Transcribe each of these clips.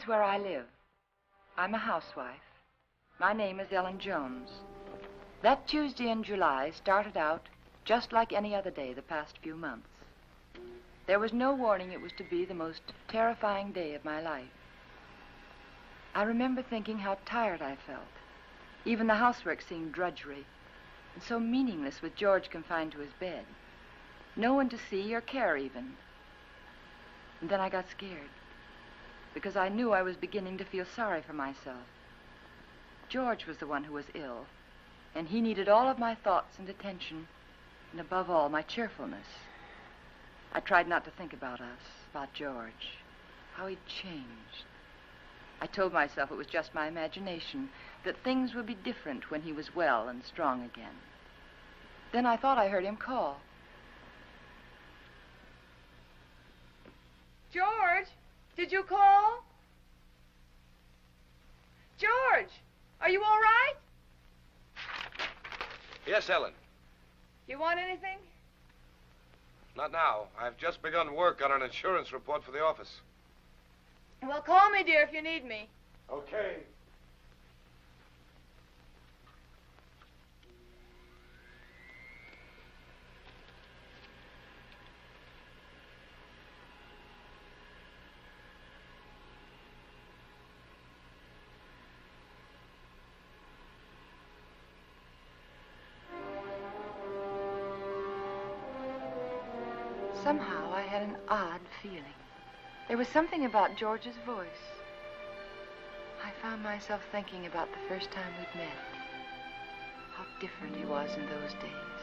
is where I live. I'm a housewife. My name is Ellen Jones. That Tuesday in July started out just like any other day the past few months. There was no warning it was to be the most terrifying day of my life. I remember thinking how tired I felt. Even the housework seemed drudgery and so meaningless with George confined to his bed. No one to see or care even. And then I got scared because I knew I was beginning to feel sorry for myself. George was the one who was ill, and he needed all of my thoughts and attention, and above all, my cheerfulness. I tried not to think about us, about George, how he'd changed. I told myself it was just my imagination, that things would be different when he was well and strong again. Then I thought I heard him call. George, did you call? George, are you all right? Yes, Ellen. You want anything? Not now. I've just begun work on an insurance report for the office. Well, call me, dear, if you need me. Okay. Somehow I had an odd feeling. There was something about George's voice. I found myself thinking about the first time we'd met. How different he was in those days.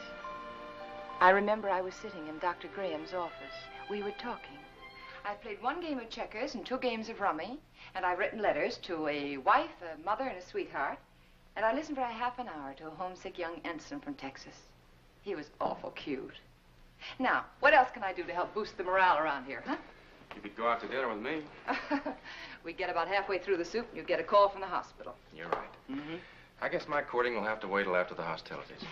I remember I was sitting in Dr. Graham's office. We were talking. I'd played one game of checkers and 2 games of rummy, and I'd written letters to a wife, a mother, and a sweetheart, and I listened for a half an hour to a homesick young ensign from Texas. He was awful cute. Now, what else can I do to help boost the morale around here, huh? You could go out to dinner with me. We'd get about halfway through the soup and you'd get a call from the hospital. You're right. I guess my courting will have to wait till after the hostilities.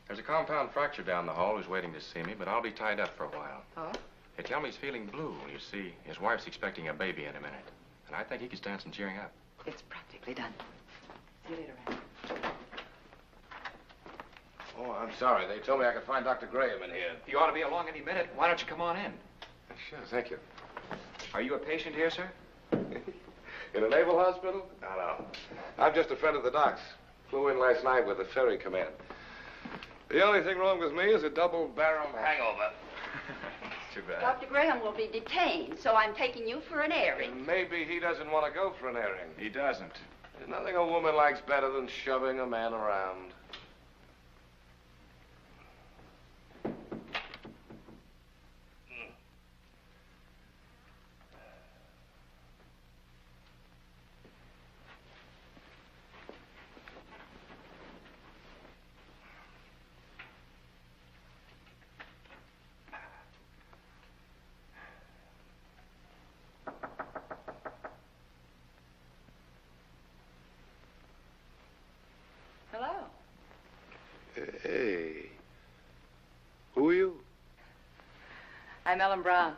There's a compound fracture down the hall who's waiting to see me, but I'll be tied up for a while. Oh? They tell me he's feeling blue. You see, his wife's expecting a baby in a minute. And I think he could stand some cheering up. It's practically done. See you later, Ann. Oh, I'm sorry. They told me I could find Dr. Graham in here. He ought to be along any minute. Why don't you come on in? Sure, thank you. Are you a patient here, sir? In a naval hospital? No. I'm just a friend of the doc's. Flew in last night with the ferry command. The only thing wrong with me is a double-barreled hangover. Too bad. Dr. Graham will be detained, so I'm taking you for an airing. And maybe he doesn't want to go for an airing. He doesn't. There's nothing a woman likes better than shoving a man around. Hello. Hey. Who are you? I'm Ellen Brown.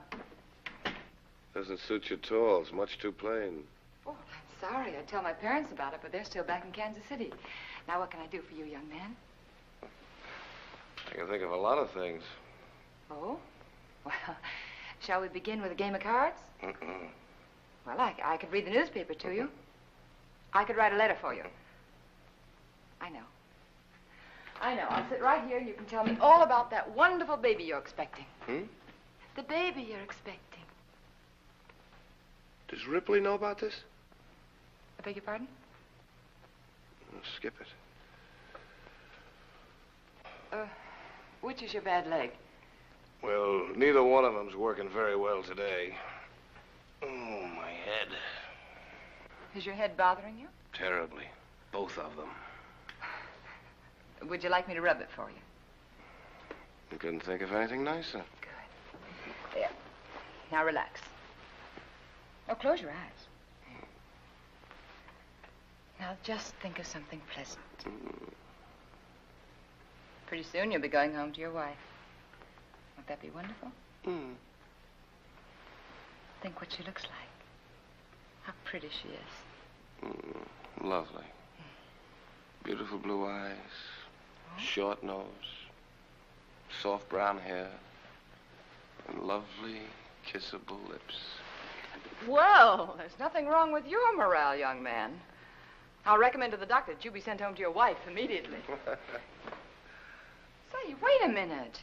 Doesn't suit you at all. It's much too plain. Oh, I'm sorry. I'd tell my parents about it, but they're still back in Kansas City. Now, what can I do for you, young man? I can think of a lot of things. Oh? Well, shall we begin with a game of cards? Well, I could read the newspaper to you. I could write a letter for you. I know. I'll sit right here and you can tell me all about that wonderful baby you're expecting. The baby you're expecting. Does Ripley know about this? I beg your pardon? Skip it. Which is your bad leg? Well, neither one of them's working very well today. Oh, my head. Is your head bothering you? Terribly. Both of them. Would you like me to rub it for you? You couldn't think of anything nicer. Good. There. Now relax. Oh, close your eyes. Now just think of something pleasant. Pretty soon you'll be going home to your wife. Won't that be wonderful? Think what she looks like. How pretty she is. Lovely. Beautiful blue eyes, short nose, soft brown hair, and lovely, kissable lips. Well, there's nothing wrong with your morale, young man. I'll recommend to the doctor that you be sent home to your wife immediately. Say, wait a minute.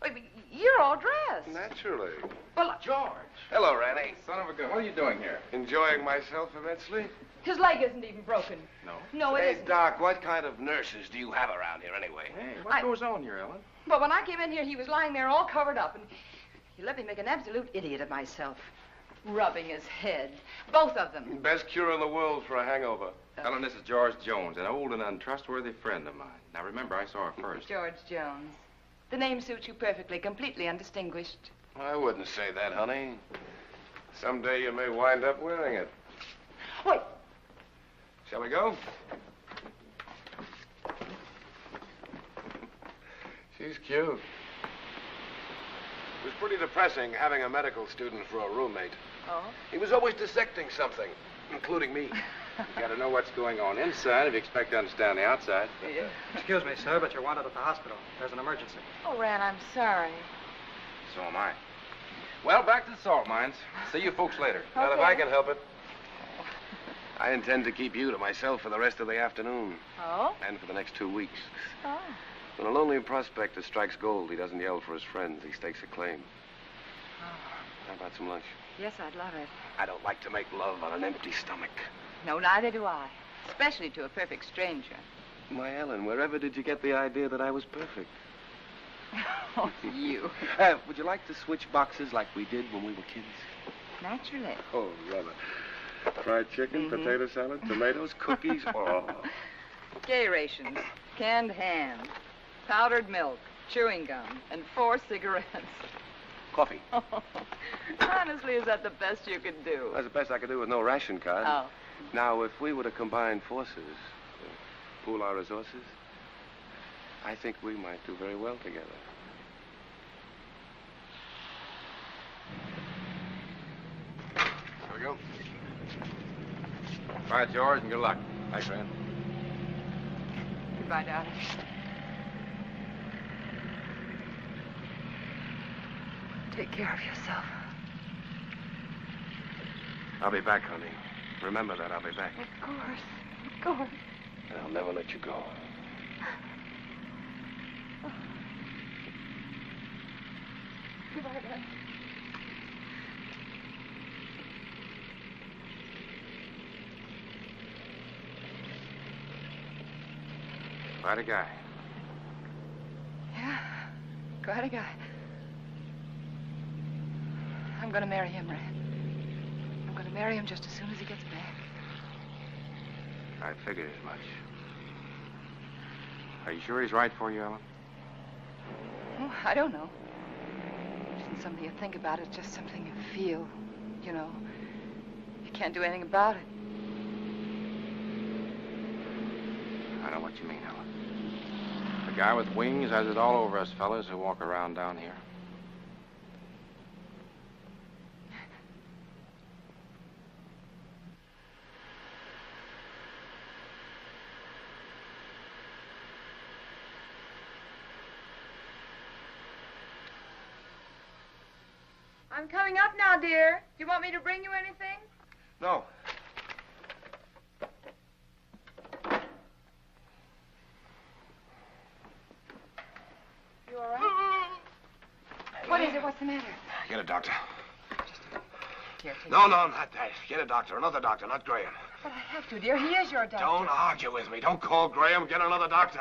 Wait, you're all dressed. Naturally. Well, George. Hello, Ranny. Son of a gun. What are you doing here? Enjoying myself immensely? his leg isn't even broken. No? No, it Hey, isn't. Doc, what kind of nurses do you have around here anyway? Hey, what goes on here, Ellen? But when I came in here, he was lying there all covered up, and he let me make an absolute idiot of myself. Rubbing his head. Both of them. Best cure in the world for a hangover. Ellen, this is George Jones, an old and untrustworthy friend of mine. Now, remember, I saw her first. George Jones. The name suits you perfectly, completely undistinguished. I wouldn't say that, honey. Someday you may wind up wearing it. Wait. Shall we go? She's cute. It was pretty depressing having a medical student for a roommate. Oh? He was always dissecting something, including me. You gotta know what's going on inside if you expect to understand the outside. Yeah. Excuse me, sir, but you're wanted at the hospital. There's an emergency. Oh, Ran, I'm sorry. So am I. Well, back to the salt mines. See you folks later. Not if I can help it. I intend to keep you to myself for the rest of the afternoon. Oh? And for the next 2 weeks. Oh. When a lonely prospector strikes gold, he doesn't yell for his friends. He stakes a claim. How about some lunch? Yes, I'd love it. I don't like to make love on an empty stomach. No, neither do I. Especially to a perfect stranger. My Ellen, wherever did you get the idea that I was perfect? Oh, you. Would you like to switch boxes like we did when we were kids? Naturally. Oh, rather. Fried chicken, potato salad, tomatoes, cookies. Oh. Gay rations, canned ham, powdered milk, chewing gum, and 4 cigarettes. Coffee. Honestly, is that the best you could do? That's the best I could do with no ration card. Oh. Now, if we were to combine forces, pool our resources, I think we might do very well together. Here we go. All right, George, and good luck. Thanks, Ran. Goodbye, darling. Take care of yourself. I'll be back, honey. Remember that, I'll be back. Of course. Of course. And I'll never let you go. Goodbye, darling. Quite a guy. Yeah, quite a guy. I'm going to marry him, Ran. I'm going to marry him just as soon as he gets back. I figured as much. Are you sure he's right for you, Ellen? Oh, I don't know. It isn't something you think about. It's just something you feel. You know, you can't do anything about it. I know what you mean, Ellen. The guy with wings has it all over us fellas who walk around down here. I'm coming up now, dear. Do you want me to bring you anything? No. You all right? What is it? What's the matter? Get a doctor. Here, take No, not that. Get a doctor. Another doctor, not Graham. But I have to, dear. He is your doctor. Don't argue with me. Don't call Graham. Get another doctor.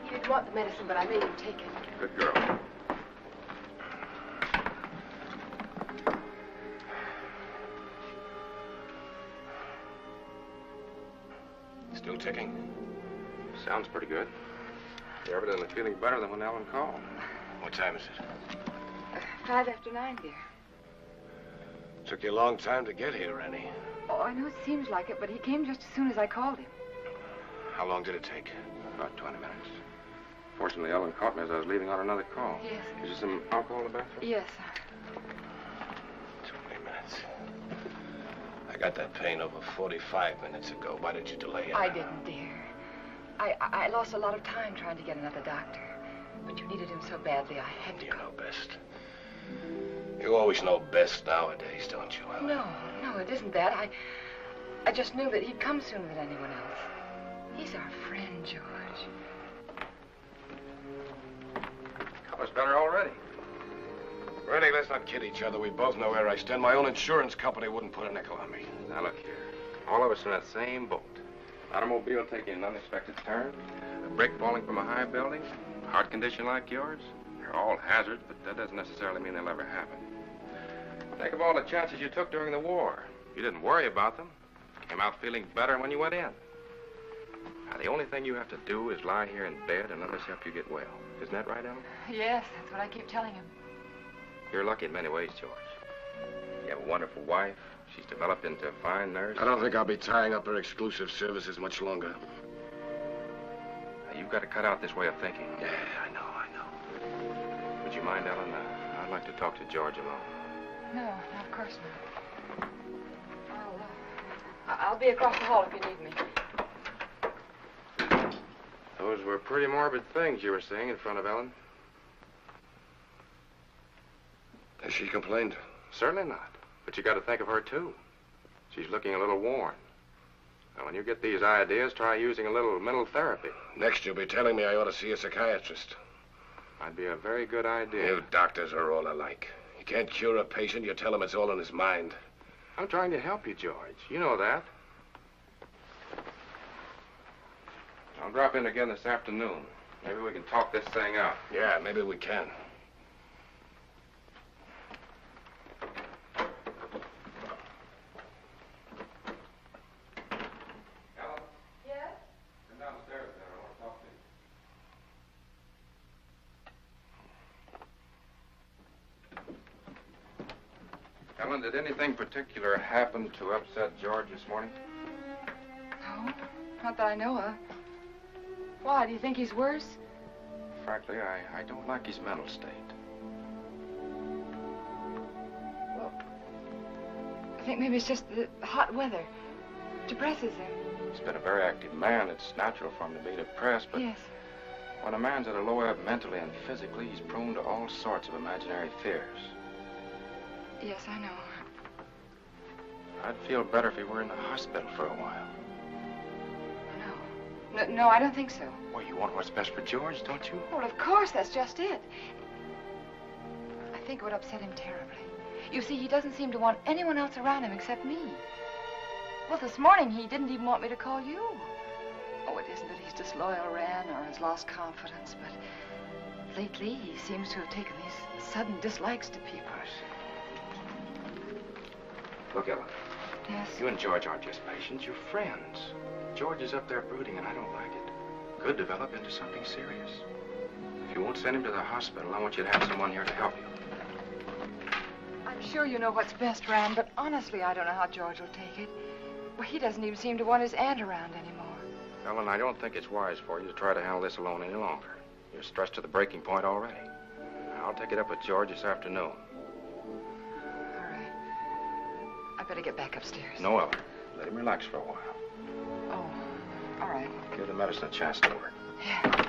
He didn't want the medicine, but I made him take it. Good girl. Still ticking? Sounds pretty good. You're evidently feeling better than when Ellen called. What time is it? 5 after 9, dear. Took you a long time to get here, Annie. Oh, I know it seems like it, but he came just as soon as I called him. How long did it take? About 20 minutes. Fortunately, Ellen caught me as I was leaving on another call. Yes. Is there some alcohol in the bathroom? Yes. 20 minutes. I got that pain over 45 minutes ago. Why did you delay it? I didn't, dear. I lost a lot of time trying to get another doctor. But you needed him so badly, I had to You go. know best. You always know best nowadays, don't you, Ellen? No, it isn't that. I just knew that he'd come sooner than anyone else. He's our friend, George. Color's better already. Rennie, let's not kid each other. We both know where I stand. My own insurance company wouldn't put a nickel on me. Now, look here. All of us are in that same boat. Automobile taking an unexpected turn, a brick falling from a high building, a heart condition like yours. They're all hazards, but that doesn't necessarily mean they'll ever happen. Think of all the chances you took during the war. You didn't worry about them. Came out feeling better when you went in. Now, the only thing you have to do is lie here in bed and let us help you get well. Isn't that right, Ellen? Yes, that's what I keep telling him. You're lucky in many ways, George. You have a wonderful wife. She's developed into a fine nurse. I don't think I'll be tying up her exclusive services much longer. Now, you've got to cut out this way of thinking. Yeah, I know. Would you mind, Ellen? I'd like to talk to George alone. No, of course not. I'll be across the hall if you need me. Those were pretty morbid things you were saying in front of Ellen. Has she complained? Certainly not. But you got to think of her, too. She's looking a little worn. Now, when you get these ideas, try using a little mental therapy. Next, you'll be telling me I ought to see a psychiatrist. Might be a very good idea. You doctors are all alike. You can't cure a patient. You tell him it's all in his mind. I'm trying to help you, George. You know that. I'll drop in again this afternoon. Maybe we can talk this thing out. Yeah, maybe we can. Ellen? Yes? Come downstairs there. I want to talk to you. Ellen, did anything particular happen to upset George this morning? No, not that I know of. Why, do you think he's worse? Frankly, I don't like his mental state. Well, I think maybe it's just the hot weather. Depresses him. He's been a very active man. It's natural for him to be depressed, but Yes. when a man's at a low ebb mentally and physically, he's prone to all sorts of imaginary fears. Yes, I know. I'd feel better if he were in the hospital for a while. No, I don't think so. Well, you want what's best for George, don't you? Well, of course, that's just it. I think it would upset him terribly. You see, he doesn't seem to want anyone else around him except me. Well, this morning, he didn't even want me to call you. Oh, it isn't that he's disloyal, Ran, or has lost confidence, but lately, he seems to have taken these sudden dislikes to people. Look, Ellen, Yes? you and George aren't just patients, you're friends. George is up there brooding, and I don't like it. Could develop into something serious. If you won't send him to the hospital, I want you to have someone here to help you. I'm sure you know what's best, Ran, but honestly, I don't know how George will take it. Well, he doesn't even seem to want his aunt around anymore. Ellen, I don't think it's wise for you to try to handle this alone any longer. You're stretched to the breaking point already. I'll take it up with George this afternoon. All right. I better get back upstairs. No, Ellen. Let him relax for a while. Oh, all right. Give the medicine a chance to work. Yeah.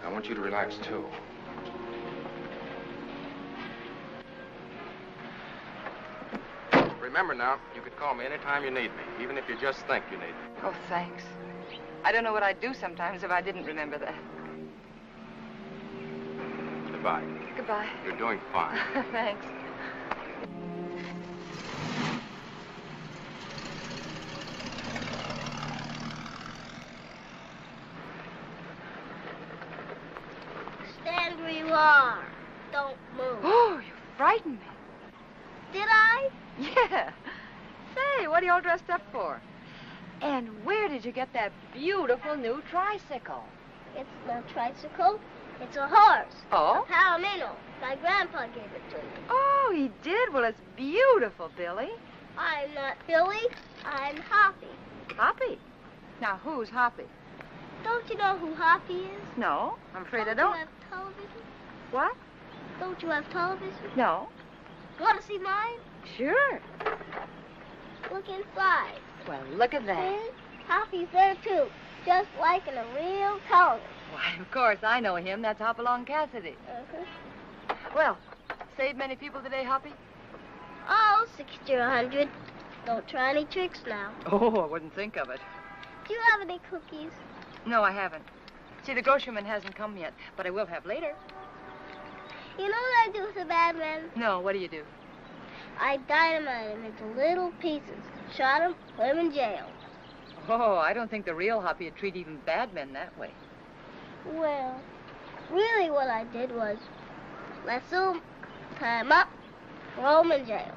I want you to relax, too. Remember now, you can call me anytime you need me, even if you just think you need me. Oh, thanks. I don't know what I'd do sometimes if I didn't remember that. Goodbye. Goodbye. You're doing fine. Thanks. Stand where you are. Don't move. Oh, you frightened me. Did I? Yeah. Say, what are you all dressed up for? And where did you get that beautiful new tricycle? It's no tricycle. It's a horse. Oh? A Palomino. My grandpa gave it to me. Oh, he did? Well, it's beautiful, Billy. I'm not Billy. I'm Hoppy. Hoppy? Now, who's Hoppy? Don't you know who Hoppy is? No, I'm afraid I You don't. have television? What? Don't you have television? No. Want to see mine? Sure. Look inside. Well, look at that. See? Hoppy's there, too. Just like in a real television. Why, of course, I know him. That's Hopalong Cassidy. Uh-huh. Well, saved many people today, Hoppy? Oh, 60 or 100. Don't try any tricks now. Oh, I wouldn't think of it. Do you have any cookies? No, I haven't. See, the grocerman hasn't come yet, but I will have later. You know what I do with a bad man? No, what do you do? I dynamite him into little pieces. Shot him, put him in jail. Oh, I don't think the real Hoppy would treat even bad men that way. Well, really what I did was lasso him, tie him up, throw him in jail.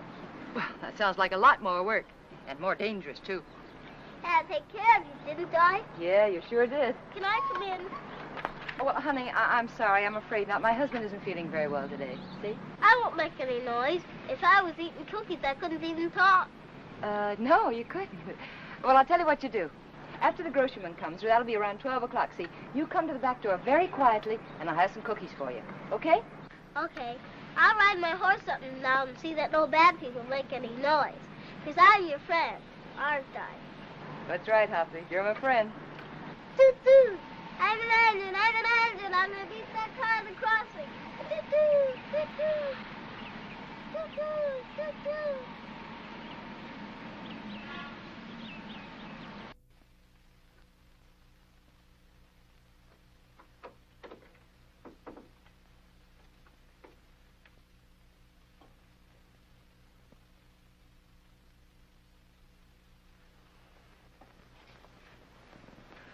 Well, that sounds like a lot more work, and more dangerous, too. Had to take care of you, didn't I? Yeah, you sure did. Can I come in? Oh, well, honey, I'm sorry. I'm afraid not. My husband isn't feeling very well today. See? I won't make any noise. If I was eating cookies, I couldn't even talk. No, you couldn't. Well, I'll tell you what you do. After the grocerman comes, that'll be around 12 o'clock, see? You come to the back door very quietly, and I'll have some cookies for you. Okay? Okay. I'll ride my horse up and down and see that no bad people make any noise. Because I'm your friend, aren't I? That's right, Hoppy. You're my friend. Toot-toot! I'm an engine, I'm going to beat that car at the crossing. Toot-toot! Toot-toot! Toot-toot! Toot-toot!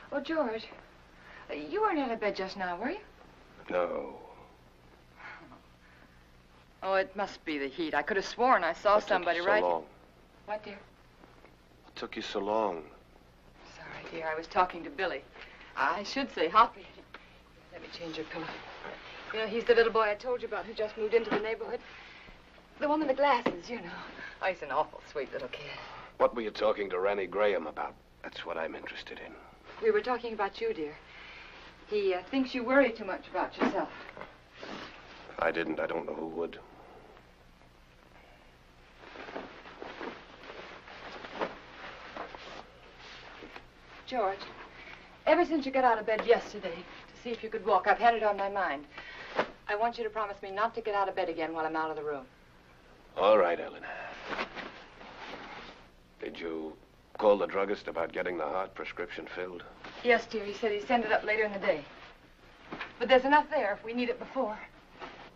Oh, George, you weren't out of bed just now, were you? No. Oh, it must be the heat. I could have sworn I saw somebody right. What took you so long? What, dear? What took you so long? Sorry, dear. I was talking to Billy. I should say Hoppy. Let me change your pillow. You know, he's the little boy I told you about who just moved into the neighborhood. The one with the glasses, you know. Oh, he's an awful sweet little kid. What were you talking to Ranny Graham about? That's what I'm interested in. We were talking about you, dear. He thinks you worry too much about yourself. If I didn't, I don't know who would. George, ever since you got out of bed yesterday to see if you could walk, I've had it on my mind. I want you to promise me not to get out of bed again while I'm out of the room. All right, Ellen. Did you call the druggist about getting the heart prescription filled? Yes, dear. He said he'd send it up later in the day. But there's enough there if we need it before.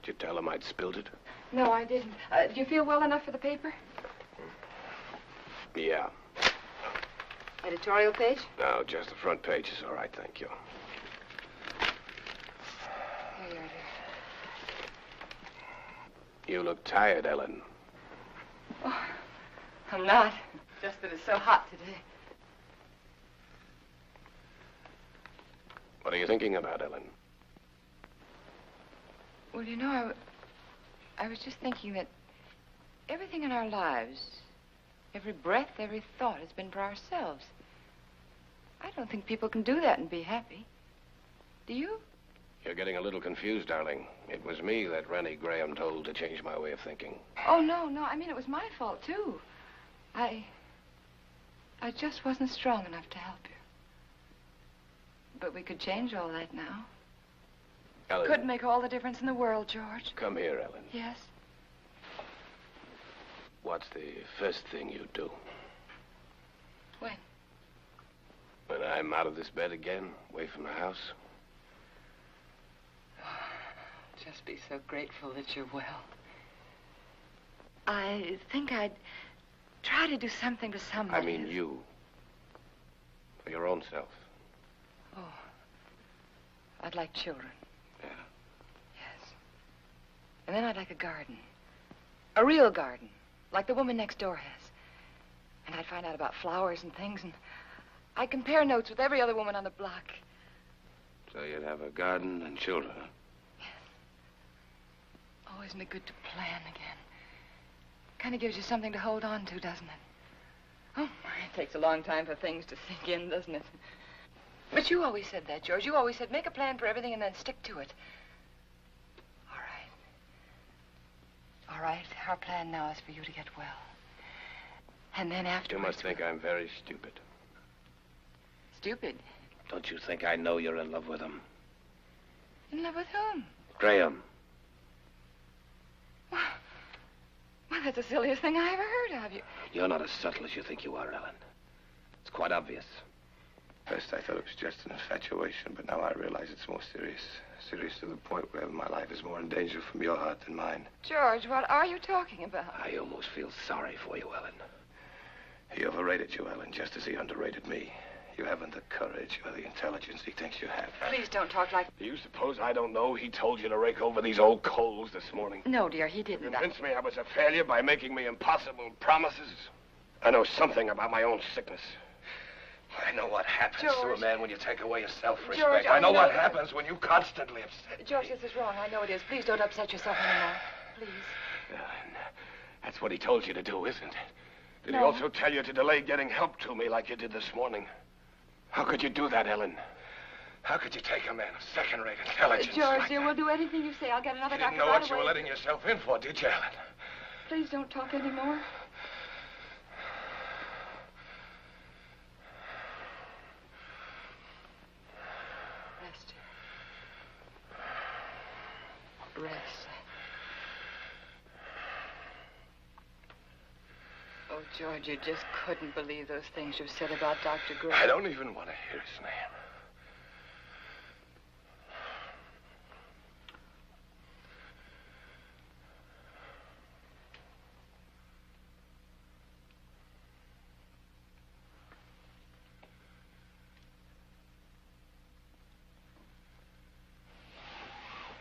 Did you tell him I'd spilled it? No, I didn't. Do you feel well enough for the paper? Yeah. Editorial page? No, just the front page is all right, thank you. Here you are, dear. You look tired, Ellen. Oh, I'm not. Just that it's so hot today. What are you thinking about, Ellen? Well, you know, I was just thinking that everything in our lives, every breath, every thought has been for ourselves. I don't think people can do that and be happy. Do you? You're getting a little confused, darling. It was me that Ranny Graham told to change my way of thinking. Oh, no. I mean, it was my fault, too. I just wasn't strong enough to help you. But we could change all that now. Ellen. Could make all the difference in the world, George. Come here, Ellen. Yes? What's the first thing you do? When? When I'm out of this bed again, away from the house? Just be so grateful that you're well. I think I'd try to do something to somebody. I mean you. For your own self. Oh. I'd like children. Yeah. Yes. And then I'd like a garden. A real garden. Like the woman next door has. And I'd find out about flowers and things, and I compare notes with every other woman on the block. So you'd have a garden and children, huh? Oh, isn't it good to plan again? Kind of gives you something to hold on to, doesn't it? Oh, my, it takes a long time for things to sink in, doesn't it? But you always said that, George. You always said make a plan for everything and then stick to it. All right. All right, our plan now is for you to get well. And then afterwards... You must think I'm very stupid. Stupid? Don't you think I know you're in love with him? In love with whom? Graham. Well, that's the silliest thing I ever heard of you. You're not as subtle as you think you are, Ellen. It's quite obvious. First, I thought it was just an infatuation, but now I realize it's more serious. Serious to the point where my life is more in danger from your heart than mine. George, what are you talking about? I almost feel sorry for you, Ellen. He overrated you, Ellen, just as he underrated me. You haven't the courage or the intelligence he thinks you have. Please don't talk like... Do you suppose I don't know he told you to rake over these old coals this morning? No, dear, he didn't. Convinced me I was a failure by making me impossible promises? I know something about my own sickness. I know what happens to a man when you take away his self-respect. George, I know what happens when you constantly upset George, me. this is wrong. I know it is. Please don't upset yourself anymore. Please. That's what he told you to do, isn't it? Did he No. also tell you to delay getting help to me like you did this morning? How could you do that, Ellen? How could you take a man of second-rate intelligence George, like dear, that? we'll do anything you say. I'll get another You didn't doctor know right what you away. were letting yourself in for, did you, Ellen? Please don't talk anymore. Rest. Rest. Oh, George, you just couldn't believe those things you've said about Dr. Gray. I don't even want to hear his name.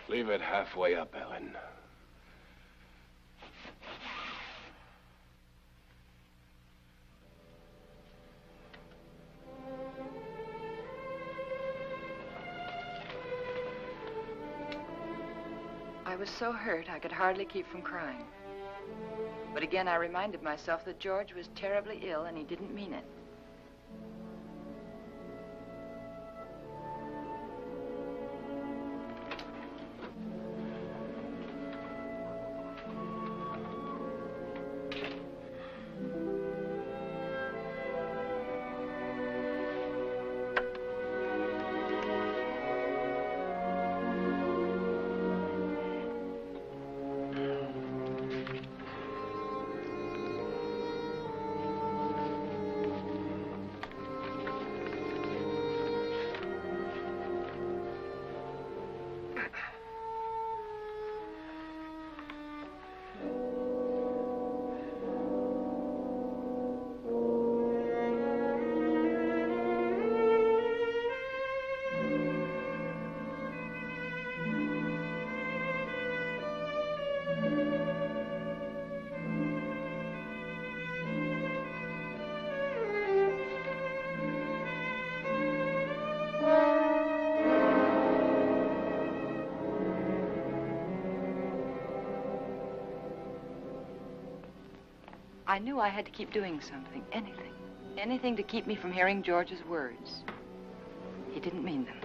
Leave it halfway up, Ellen. I was so hurt I could hardly keep from crying. But again, I reminded myself that George was terribly ill and he didn't mean it. I knew I had to keep doing something, anything. Anything to keep me from hearing George's words. He didn't mean them.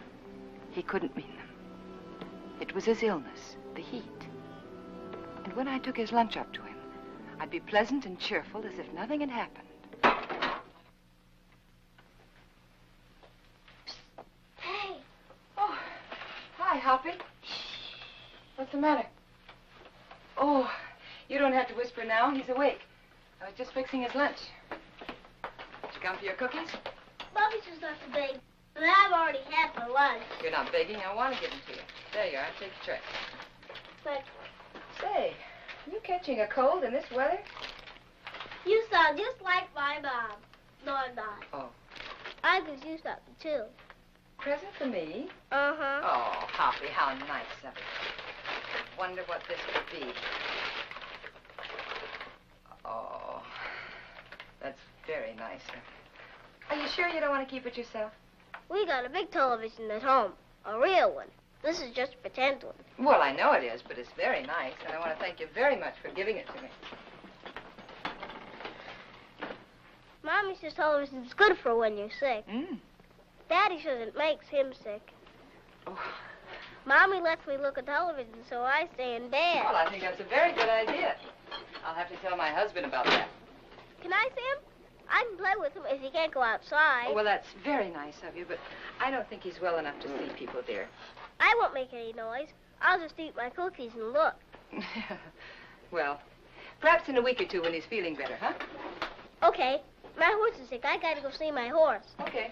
He couldn't mean them. It was his illness, the heat. And when I took his lunch up to him, I'd be pleasant and cheerful as if nothing had happened. Hey. Oh, hi, Hoppy. What's the matter? Oh, you don't have to whisper now. He's awake. I was just fixing his lunch. Did you come for your cookies? Bobby's just not so big, but I've already had my lunch. You're not begging. I want to give them to you. There you are. Take the tray. But Say, are you catching a cold in this weather? you sound just like my mom. No, I'm not. Oh. I could do something, too. Present for me? Uh-huh. Oh, Hoppy, how nice of you. Wonder what this could be. Oh, that's very nice of you. Are you sure you don't want to keep it yourself? We got a big television at home. A real one. This is just a pretend one. Well, I know it is, but it's very nice, and I want to thank you very much for giving it to me. Mommy says television's good for when you're sick. Mm. Daddy says it makes him sick. Oh. Mommy lets me look at television, so I stay in bed. Well, I think that's a very good idea. I'll have to tell my husband about that. Can I see him? I can play with him if he can't go outside. Oh, well, that's very nice of you, but I don't think he's well enough to see people, dear. I won't make any noise. I'll just eat my cookies and look. Well, perhaps in a week or two when he's feeling better, huh? Okay. My horse is sick. I gotta go see my horse. Okay.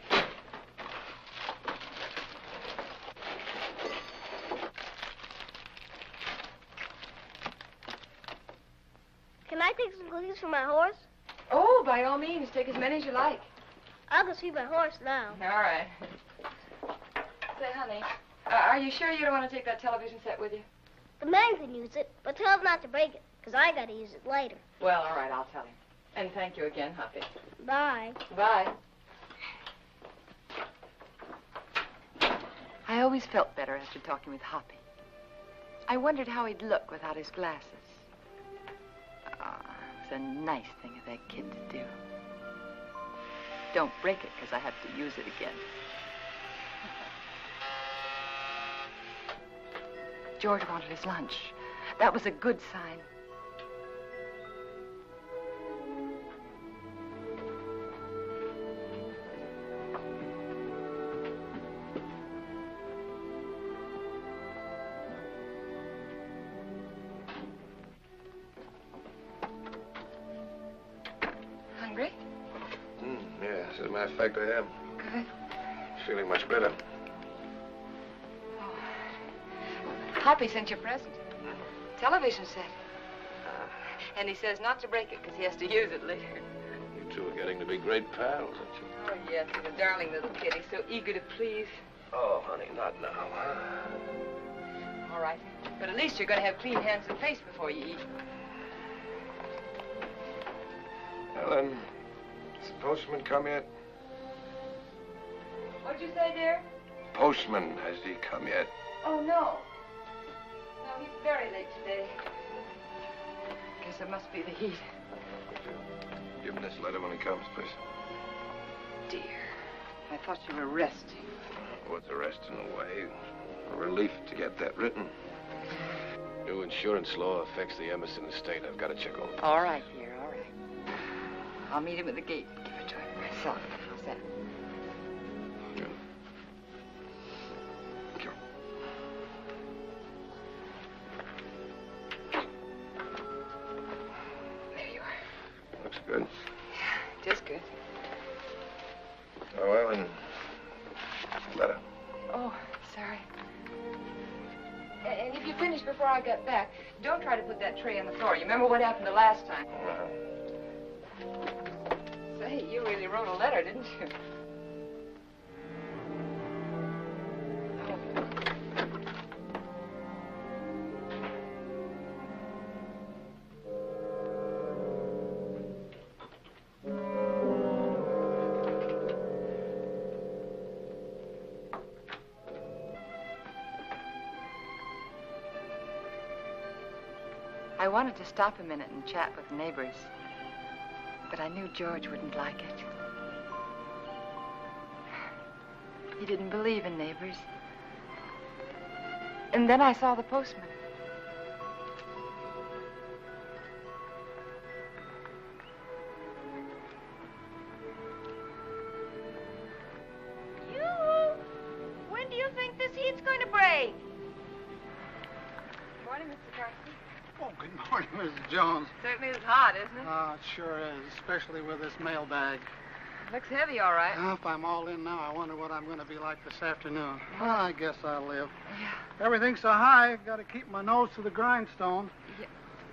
Can I take some cookies for my horse? Oh, by all means, take as many as you like. I'll go see my horse now. All right. Say, honey, are you sure you don't want to take that television set with you? The man can use it, but tell him not to break it, because I gotta use it later. Well, all right, I'll tell him. And thank you again, Hoppy. Bye. Bye. I always felt better after talking with Hoppy. I wondered how he'd look without his glasses. Ah, it was a nice thing of that kid to do. Don't break it, because I have to use it again. George wanted his lunch. That was a good sign. Hungry? Yeah, as a matter of fact, I am. Good. Feeling much better. Hoppy sent you a present. Television set. And he says not to break it because he has to use it later. You two are getting to be great pals, aren't you? Oh, yes, he's a darling little kid. He's so eager to please. Oh, honey, not now. All right. But at least you're going to have clean hands and face before you eat. Ellen, has the postman come yet? What'd you say, dear? Postman, has he come yet? Oh, no. No, he's very late today. Guess it must be the heat. Would you give him this letter when he comes, please? Dear, I thought you were resting. Oh, it's a rest in a way. A relief to get that written. New insurance law affects the Emerson estate. I've got to check over. All right, dear, all right. I'll meet him at the gate. Give it to him myself. How's that? Good. Thank you. There you are. Looks good. Yeah, it is good. Oh, well, and letter. Oh, sorry. And if you finish before I get back, don't try to put that tray on the floor. You remember what happened the last time? Say, you really wrote a letter, didn't you? I wanted to stop a minute and chat with neighbors, but I knew George wouldn't like it. He didn't believe in neighbors. And then I saw the postman. When do you think this heat's going to break? Morning, Mr. Carson. Oh, good morning, Mrs. Jones. Certainly is hot, isn't it? Oh, it sure is, especially with this mailbag. Looks heavy, all right. If I'm all in now, I wonder what I'm going to be like this afternoon. Well, I guess I'll live. Yeah. Everything's so high, I've got to keep my nose to the grindstone. Yeah.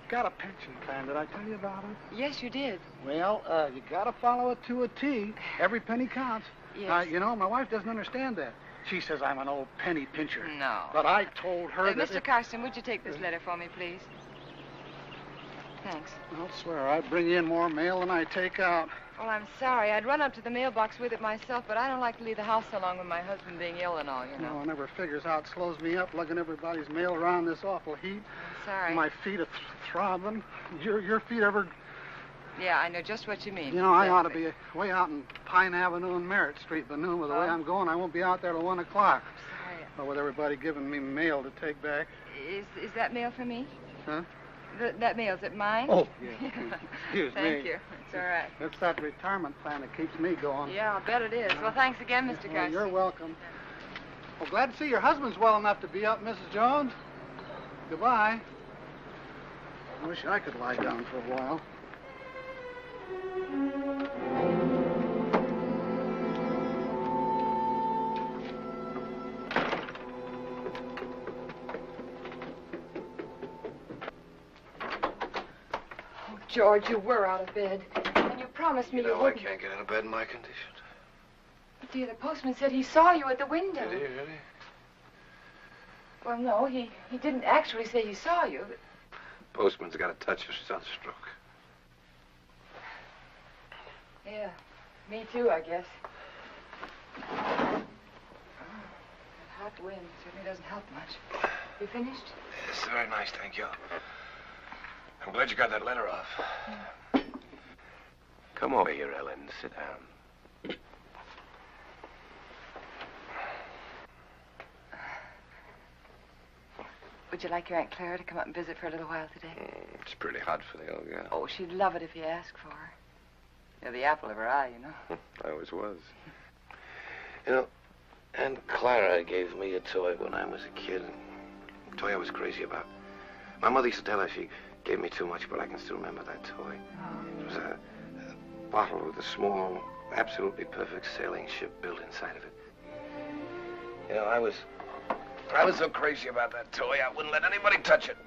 Got a pension plan. Did I tell you about it? Yes, you did. Well, you got to follow it to a T. Every penny counts. Yes. You know, my wife doesn't understand that. She says I'm an old penny pincher. No. But I told her that Mr. Carson, would you take this letter for me, please? Thanks. I'll swear I bring in more mail than I take out. Well, I'm sorry. I'd run up to the mailbox with it myself, but I don't like to leave the house so long with my husband being ill and all, you know. No, I never figures how it slows me up lugging everybody's mail around this awful heat. I'm sorry. My feet are throbbing. Your feet ever... Yeah, I know just what you mean. You know, I ought to be way out in Pine Avenue and Merritt Street, but noon with the way I'm going, I won't be out there till 1 o'clock. Sorry. Well, with everybody giving me mail to take back. Is that mail for me? Huh? That mail, is it mine? Oh, yeah. Excuse me. Thank you. It's all right. It's that retirement plan that keeps me going. Yeah, I'll bet it is. Well, thanks again, Mr. Garcia. You're welcome. Well, glad to see your husband's well enough to be up, Mrs. Jones. Goodbye. I wish I could lie down for a while. George, you were out of bed. And you promised me you I wouldn't. can't get out of bed in my condition. But, dear, the postman said he saw you at the window. Did he really? Well, no, he didn't actually say he saw you. But... Postman's got a touch of sunstroke. Yeah, me too, I guess. Oh, that hot wind certainly doesn't help much. You finished? Yes, very nice, thank you. I'm glad you got that letter off. Yeah. Come over here, Ellen. Sit down. Would you like your Aunt Clara to come up and visit for a little while today? It's pretty hot for the old girl. Oh, she'd love it if you asked for her. You're the apple of her eye, you know. I always was. You know, Aunt Clara gave me a toy when I was a kid. A toy I was crazy about. My mother used to tell her she gave me too much, but I can still remember that toy. It was a bottle with a small, absolutely perfect sailing ship built inside of it. You know, I was so crazy about that toy, I wouldn't let anybody touch it.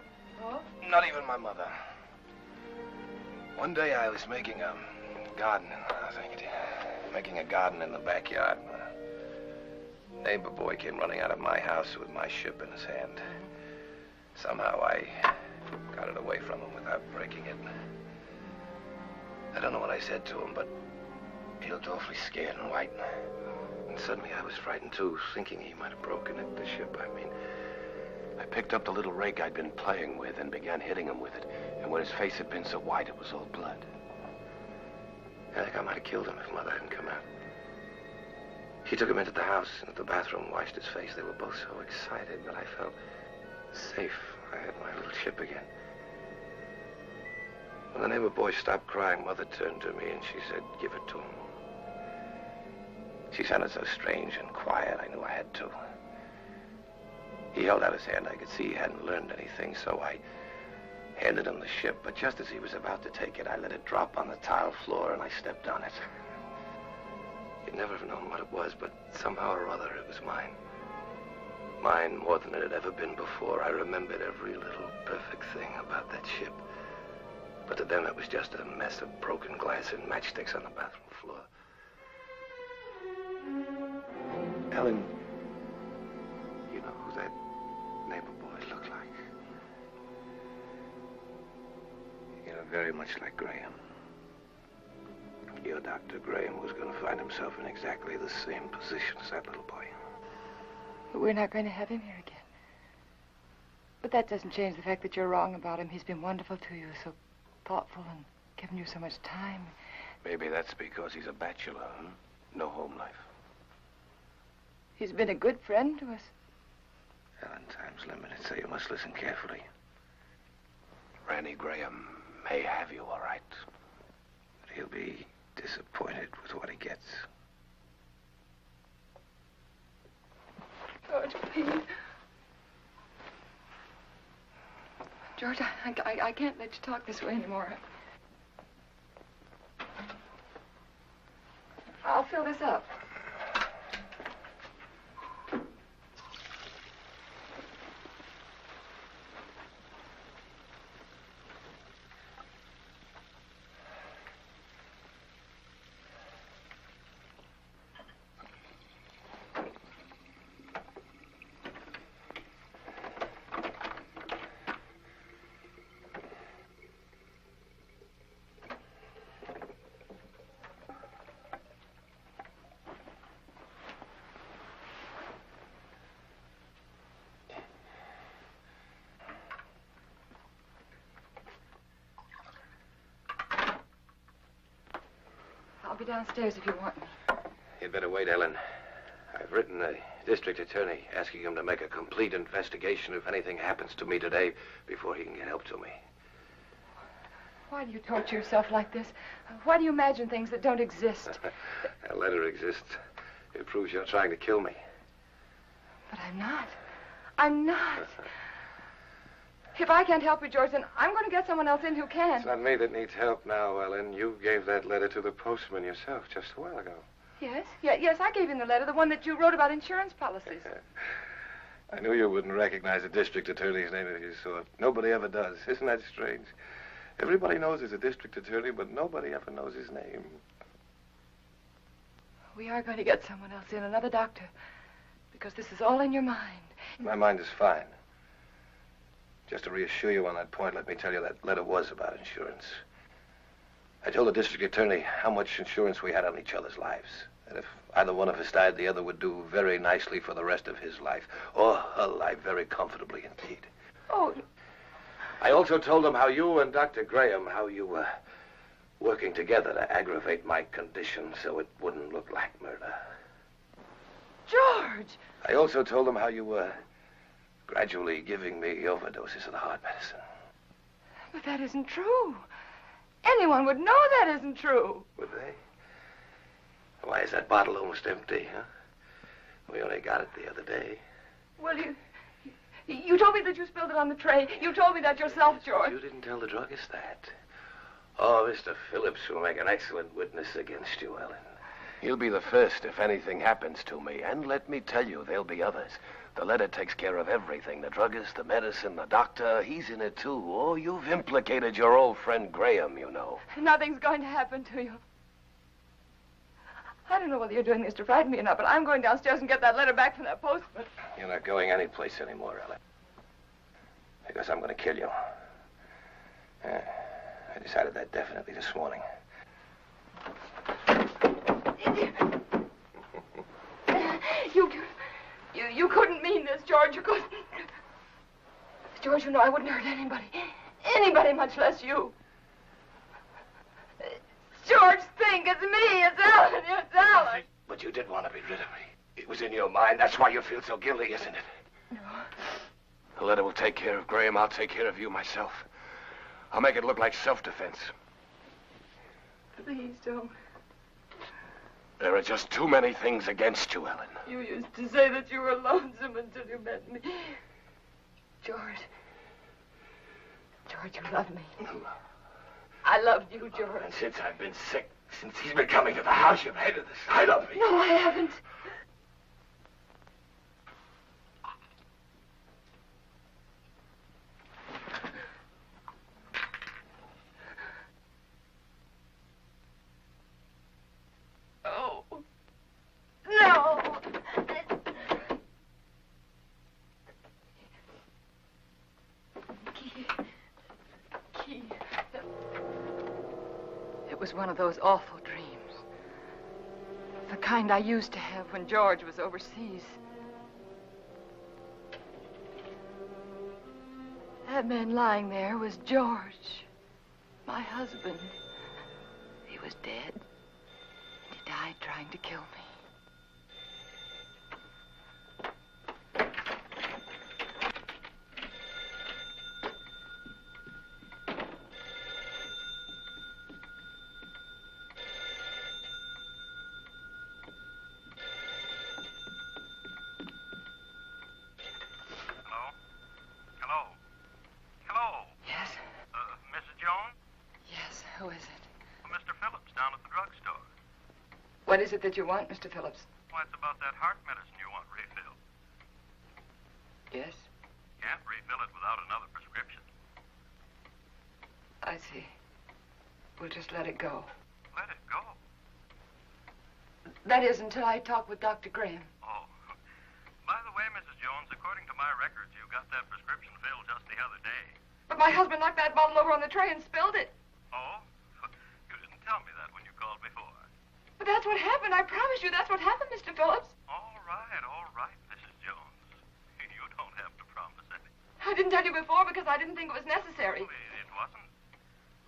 Oh? Not even my mother. One day I was making a garden, making a garden in the backyard. A neighbor boy came running out of my house with my ship in his hand. Somehow I got it away from him without breaking it. I don't know what I said to him, but he looked awfully scared and white. And suddenly I was frightened too, thinking he might have broken it, the ship, I mean. I picked up the little rake I'd been playing with and began hitting him with it. And where his face had been so white, it was all blood. I think I might have killed him if Mother hadn't come out. She took him into the house, into the bathroom, washed his face. They were both so excited, but I felt safe. I had my little ship again. When the neighbor boy stopped crying, Mother turned to me and she said, "Give it to him." She sounded so strange and quiet, I knew I had to. He held out his hand. I could see he hadn't learned anything, so I handed him the ship. But just as he was about to take it, I let it drop on the tile floor and I stepped on it. You'd never have known what it was, but somehow or other it was mine. Mine more than it had ever been before. I remembered every little perfect thing about that ship. But to them it was just a mess of broken glass and matchsticks on the bathroom floor. Ellen, you know who that neighbor boy looked like? You know, very much like Graham. Your Dr. Graham was going to find himself in exactly the same position as that little boy. But we're not going to have him here again. But that doesn't change the fact that you're wrong about him. He's been wonderful to you, so thoughtful and given you so much time. Maybe that's because he's a bachelor, huh? No home life. He's been a good friend to us. Ellen, time's limited, so you must listen carefully. Randy Graham may have you, all right. But he'll be disappointed with what he gets. George, please. George, I can't let you talk this way anymore. I'll fill this up. I'll be downstairs if you want me. You'd better wait, Ellen. I've written the district attorney asking him to make a complete investigation if anything happens to me today before he can get help to me. Why do you torture yourself like this? Why do you imagine things that don't exist? That letter exists. It proves you're trying to kill me. But I'm not. I'm not. If I can't help you, George, then I'm going to get someone else in who can. It's not me that needs help now, Ellen. You gave that letter to the postman yourself just a while ago. Yes? Yes, I gave him the letter, the one that you wrote about insurance policies. I knew you wouldn't recognize a district attorney's name if you saw it. Nobody ever does. Isn't that strange? Everybody knows he's a district attorney, but nobody ever knows his name. We are going to get someone else in, another doctor, because this is all in your mind. My mind is fine. Just to reassure you on that point, let me tell you that letter was about insurance. I told the district attorney how much insurance we had on each other's lives. And if either one of us died, the other would do very nicely for the rest of his life. Or her life very comfortably indeed. Oh. I also told him how you and Dr. Graham, how you were working together to aggravate my condition so it wouldn't look like murder. George! I also told him how you were gradually giving me overdoses of the heart medicine. But that isn't true. Anyone would know that isn't true. Would they? Why is that bottle almost empty, huh? We only got it the other day. Well, you told me that you spilled it on the tray. You told me that yourself, George. You didn't tell the druggist that. Oh, Mr. Phillips will make an excellent witness against you, Ellen. He'll be the first if anything happens to me. And let me tell you, there'll be others. The letter takes care of everything. The druggist, the medicine, the doctor, he's in it too. Oh, you've implicated your old friend Graham, you know. Nothing's going to happen to you. I don't know whether you're doing this to frighten me or not, but I'm going downstairs and get that letter back from that postman. You're not going anyplace anymore, Ellen. Because I'm going to kill you. I decided that definitely this morning. You couldn't mean this, George. You couldn't. George, you know I wouldn't hurt anybody. Anybody, much less you. George, think. It's me. It's Ellen. It's Ellen. But you did want to be rid of me. It was in your mind. That's why you feel so guilty, isn't it? No. The letter will take care of Graham. I'll take care of you myself. I'll make it look like self-defense. Please don't. There are just too many things against you, Ellen. You used to say that you were lonesome until you met me. George. George, you love me. I loved you, George. And since I've been sick, since he's been coming to the house, you've hated the sight of me. No, I haven't. Oh. No. Key. It was one of those awful dreams. The kind I used to have when George was overseas. That man lying there was George, my husband. He was dead. And he died trying to kill me. Who is it? Well, Mr. Phillips down at the drugstore. What is it that you want, Mr. Phillips? Why, it's about that heart medicine you want refilled. Yes? Can't refill it without another prescription. I see. We'll just let it go. Let it go? That is, until I talk with Dr. Graham. Oh. By the way, Mrs. Jones, according to my records, you got that prescription filled just the other day. But my husband knocked that bottle over on the tray and spilled it. Oh? You didn't tell me that when you called before. But that's what happened. I promise you that's what happened, Mr. Phillips. All right, Mrs. Jones. You don't have to promise anything. I didn't tell you before because I didn't think it was necessary. Well, it wasn't.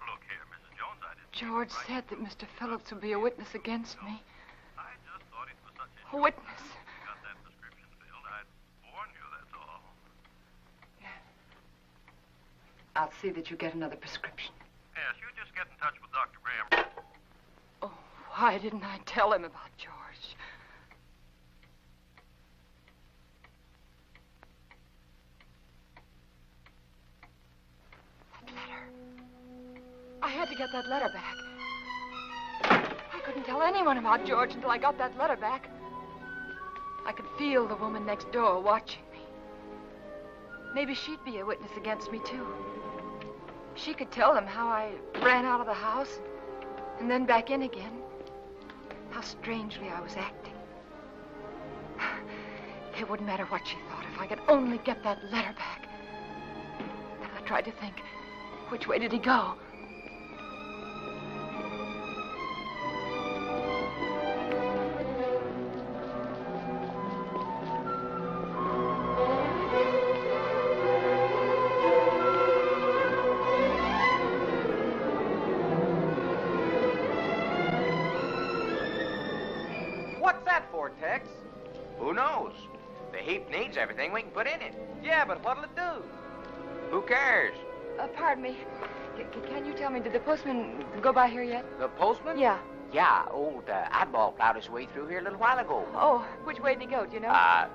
Look here, Mrs. Jones, I didn't George said that Mr. Phillips would be a witness against me. I just thought it was such A witness? You got that prescription filled. I'd warn you, that's all. I'll see that you get another prescription. Yes, you just get in touch with Dr. Graham. Oh, why didn't I tell him about George? That letter. I had to get that letter back. I couldn't tell anyone about George until I got that letter back. I could feel the woman next door watching me. Maybe she'd be a witness against me, too. She could tell them how I ran out of the house and then back in again. How strangely I was acting. It wouldn't matter what she thought if I could only get that letter back. And I tried to think, which way did he go? Who knows? The heap needs everything we can put in it. Yeah, but what'll it do? Who cares? Pardon me. Can you tell me, did the postman go by here yet? The postman? Yeah. Yeah, old Oddball plowed his way through here a little while ago. Oh, which way did he go, do you know?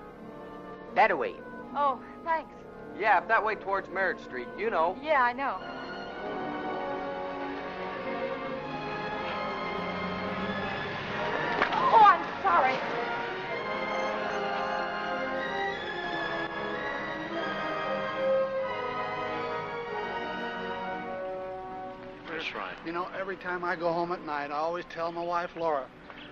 That way. Oh, thanks. Yeah, up that way towards Merritt Street, you know. Yeah, I know. Oh, I'm sorry. That's right. You know, every time I go home at night, I always tell my wife, Laura,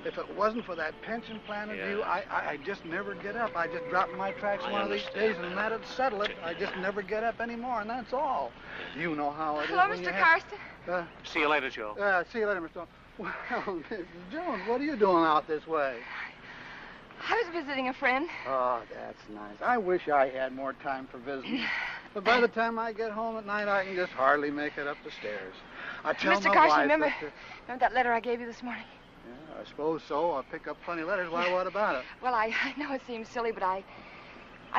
if it wasn't for that pension plan of you, I just never get up. I just drop in my tracks one of these days, and that'd settle it. I just never get up anymore, and that's all. You know how it is. Hello, when Mr. you Carson. See you later, Joe. See you later, Mr. Stone. Well, Mrs. Jones, what are you doing out this way? I was visiting a friend. Oh, that's nice. I wish I had more time for visiting. But by the time I get home at night, I can just hardly make it up the stairs. I tell Mr. my Carson, wife remember that, that letter I gave you this morning? Yeah, I suppose so. I'll pick up plenty of letters. Why, what about it? Well, I know it seems silly, but I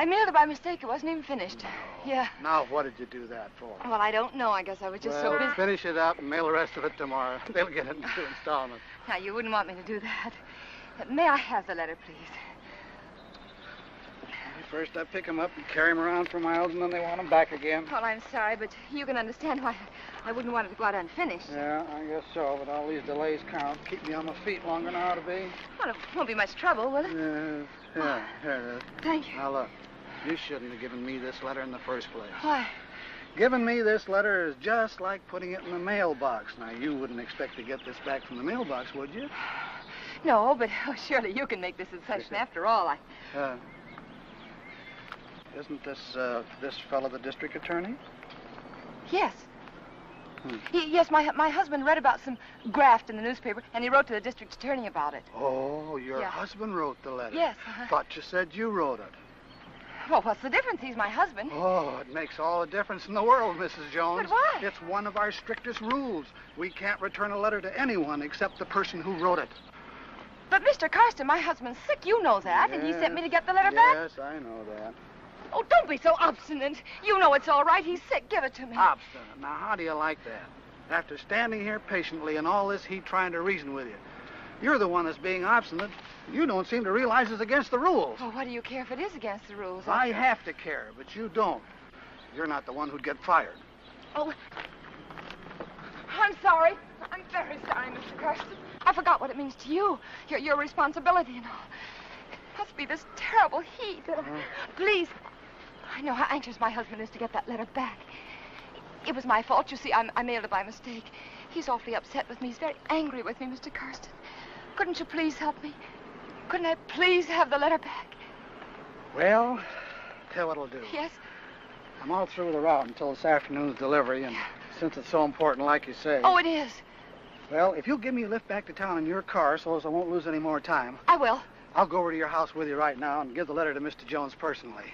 mailed it by mistake. It wasn't even finished. Yeah. Now, what did you do that for? Well, I don't know. I guess I was just so busy. Finish it up and mail the rest of it tomorrow. They'll get it in 2 installments. Now, you wouldn't want me to do that. May I have the letter, please? First, I pick them up and carry them around for miles, and then they want them back again. Well, I'm sorry, but you can understand why I wouldn't want it to go out unfinished. Yeah, I guess so, but all these delays count. Keep me on my feet longer than I ought to be. Well, it won't be much trouble, will it? Yeah, here it is. Thank you. Now, look, you shouldn't have given me this letter in the first place. Why? Giving me this letter is just like putting it in the mailbox. Now, you wouldn't expect to get this back from the mailbox, would you? No, but surely you can make this a session. After all, Isn't this fellow the district attorney? Yes. Yes, my husband read about some graft in the newspaper, and he wrote to the district attorney about it. Oh, your husband wrote the letter? Yes. Thought you said you wrote it. Well, what's the difference? He's my husband. Oh, it makes all the difference in the world, Mrs. Jones. But why? It's one of our strictest rules. We can't return a letter to anyone except the person who wrote it. But, Mr. Carson, my husband's sick. You know that, and he sent me to get the letter back. Yes, I know that. Oh, don't be so obstinate. You know it's all right. He's sick. Give it to me. Obstinate. Now, how do you like that? After standing here patiently and all this heat trying to reason with you, you're the one that's being obstinate. You don't seem to realize it's against the rules. Well, what do you care if it is against the rules? I have to care, but you don't. You're not the one who'd get fired. Oh, I'm sorry. I'm very sorry, Mr. Carson. I forgot what it means to you. Your responsibility and all. It must be this terrible heat. Please. I know how anxious my husband is to get that letter back. It was my fault. You see, I mailed it by mistake. He's awfully upset with me. He's very angry with me, Mr. Carson. Couldn't you please help me? Couldn't I please have the letter back? Well, tell you what I'll do. Yes? I'm all through the route until this afternoon's delivery, and since it's so important, like you say... Oh, it is. Well, if you'll give me a lift back to town in your car so as I won't lose any more time... I will. I'll go over to your house with you right now and give the letter to Mr. Jones personally.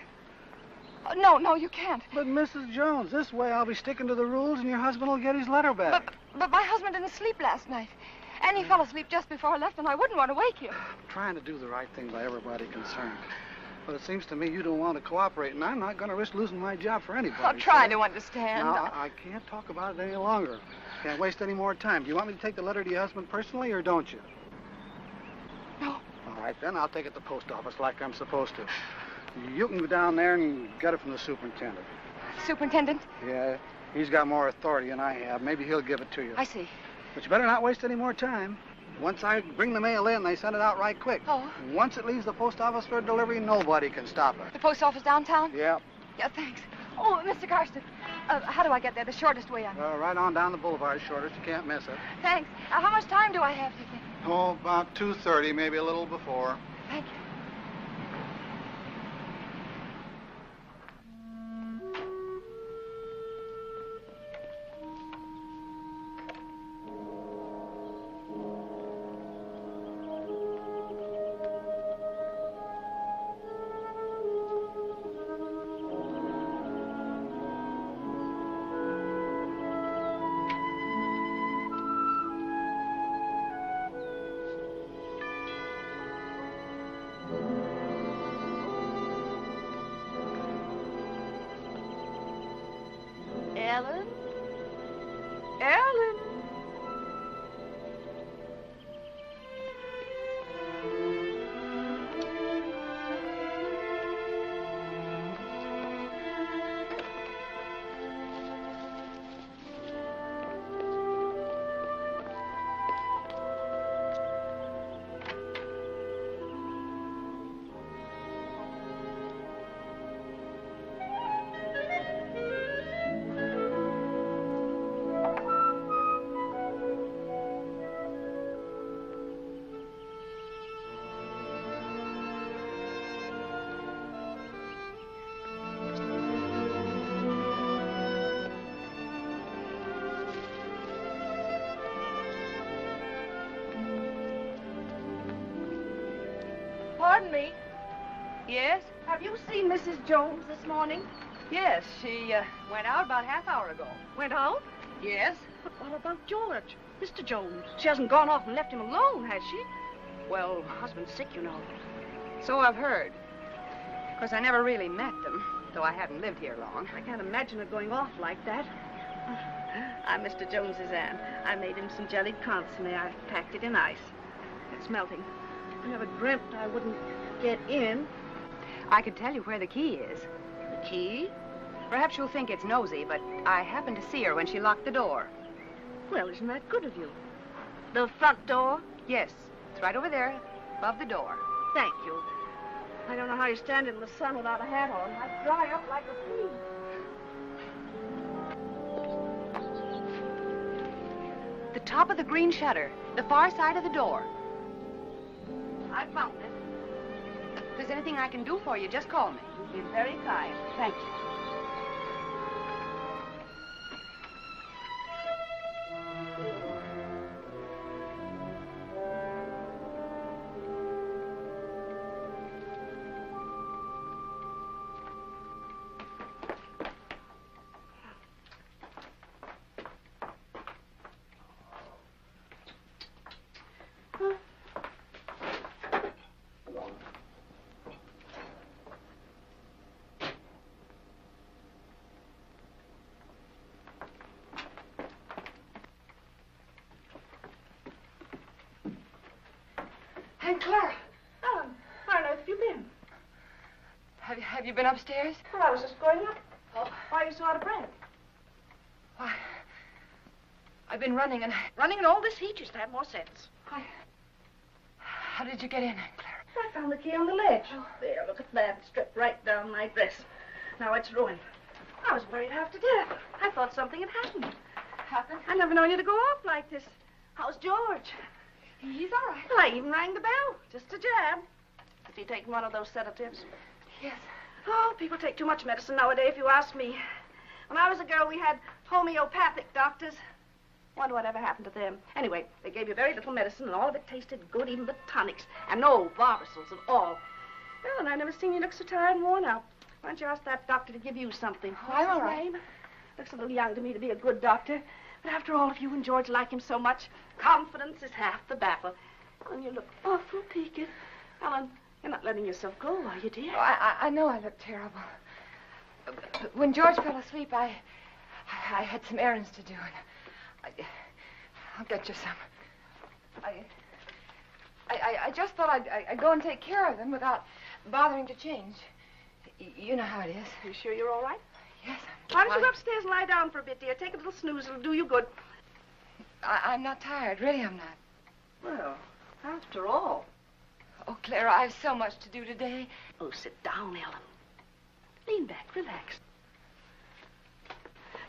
Oh, no, you can't. But, Mrs. Jones, this way I'll be sticking to the rules and your husband will get his letter back. But my husband didn't sleep last night. And he fell asleep just before I left, and I wouldn't want to wake him. I'm trying to do the right thing by everybody concerned. But it seems to me you don't want to cooperate, and I'm not going to risk losing my job for anybody. I'll try to understand. No, I can't talk about it any longer. Can't waste any more time. Do you want me to take the letter to your husband personally, or don't you? No. All right, then I'll take it to the post office like I'm supposed to. You can go down there and get it from the superintendent. Superintendent? Yeah, he's got more authority than I have. Maybe he'll give it to you. I see. But you better not waste any more time. Once I bring the mail in, they send it out right quick. Oh. Once it leaves the post office for delivery, nobody can stop it. The post office downtown? Yeah. Yeah, thanks. Oh, Mr. Garston, how do I get there? The shortest way on. Right on down the boulevard, shortest. You can't miss it. Thanks. How much time do I have, do you think? Oh, about 2:30, maybe a little before. Thank you. Ellen? Ellen? Pardon me. Yes? Have you seen Mrs. Jones this morning? Yes, she went out about half hour ago. Went out? Yes? But what about George? Mr. Jones. She hasn't gone off and left him alone, has she? Well, husband's sick, you know. So I've heard. Of course, I never really met them, though I haven't lived here long. I can't imagine her going off like that. I'm Mr. Jones's aunt. I made him some jellied consomme. I've packed it in ice. It's melting. I never dreamt I wouldn't get in. I could tell you where the key is. The key? Perhaps you'll think it's nosy, but I happened to see her when she locked the door. Well, isn't that good of you? The front door? Yes, it's right over there, above the door. Thank you. I don't know how you stand in the sun without a hat on. I'd dry up like a flea. The top of the green shutter, the far side of the door. I found it. If there's anything I can do for you, just call me. You've been very kind. Thank you. Hey, Clara. Ellen, where on earth have you been? Have you been upstairs? Well, I was just going up. Oh. Why are you so out of breath? Why, I've been running and... Running in all this heat used to have more sense. How did you get in, Aunt Clara? I found the key on the ledge. Oh. There, look at that. It stripped right down my dress. Now it's ruined. I was worried half to death. I thought something had happened. Happened? I never known you to go off like this. How's George? He's all right. Well, I even rang the bell. Just a jab. Has he taken one of those sedatives? Yes. Oh, people take too much medicine nowadays, if you ask me. When I was a girl, we had homeopathic doctors. Wonder whatever happened to them. Anyway, they gave you very little medicine, and all of it tasted good, even the tonics. And no Barbasils at all. Well, and I never seen you look so tired and worn out. Why don't you ask that doctor to give you something? Oh, I'm all What's right. his name? Looks a little young to me to be a good doctor. But after all, if you and George like him so much, confidence is half the battle. And you look awful peaked. Ellen, you're not letting yourself go, are you, dear? Oh, I know I look terrible. But when George fell asleep, I had some errands to do, and I'll get you some. I just thought I'd go and take care of them without bothering to change. You know how it is. You sure you're all right? Yes, Why don't you go upstairs and lie down for a bit, dear? Take a little snooze. It'll do you good. I'm not tired. Really, I'm not. Well, after all. Oh, Clara, I have so much to do today. Oh, sit down, Ellen. Lean back. Relax.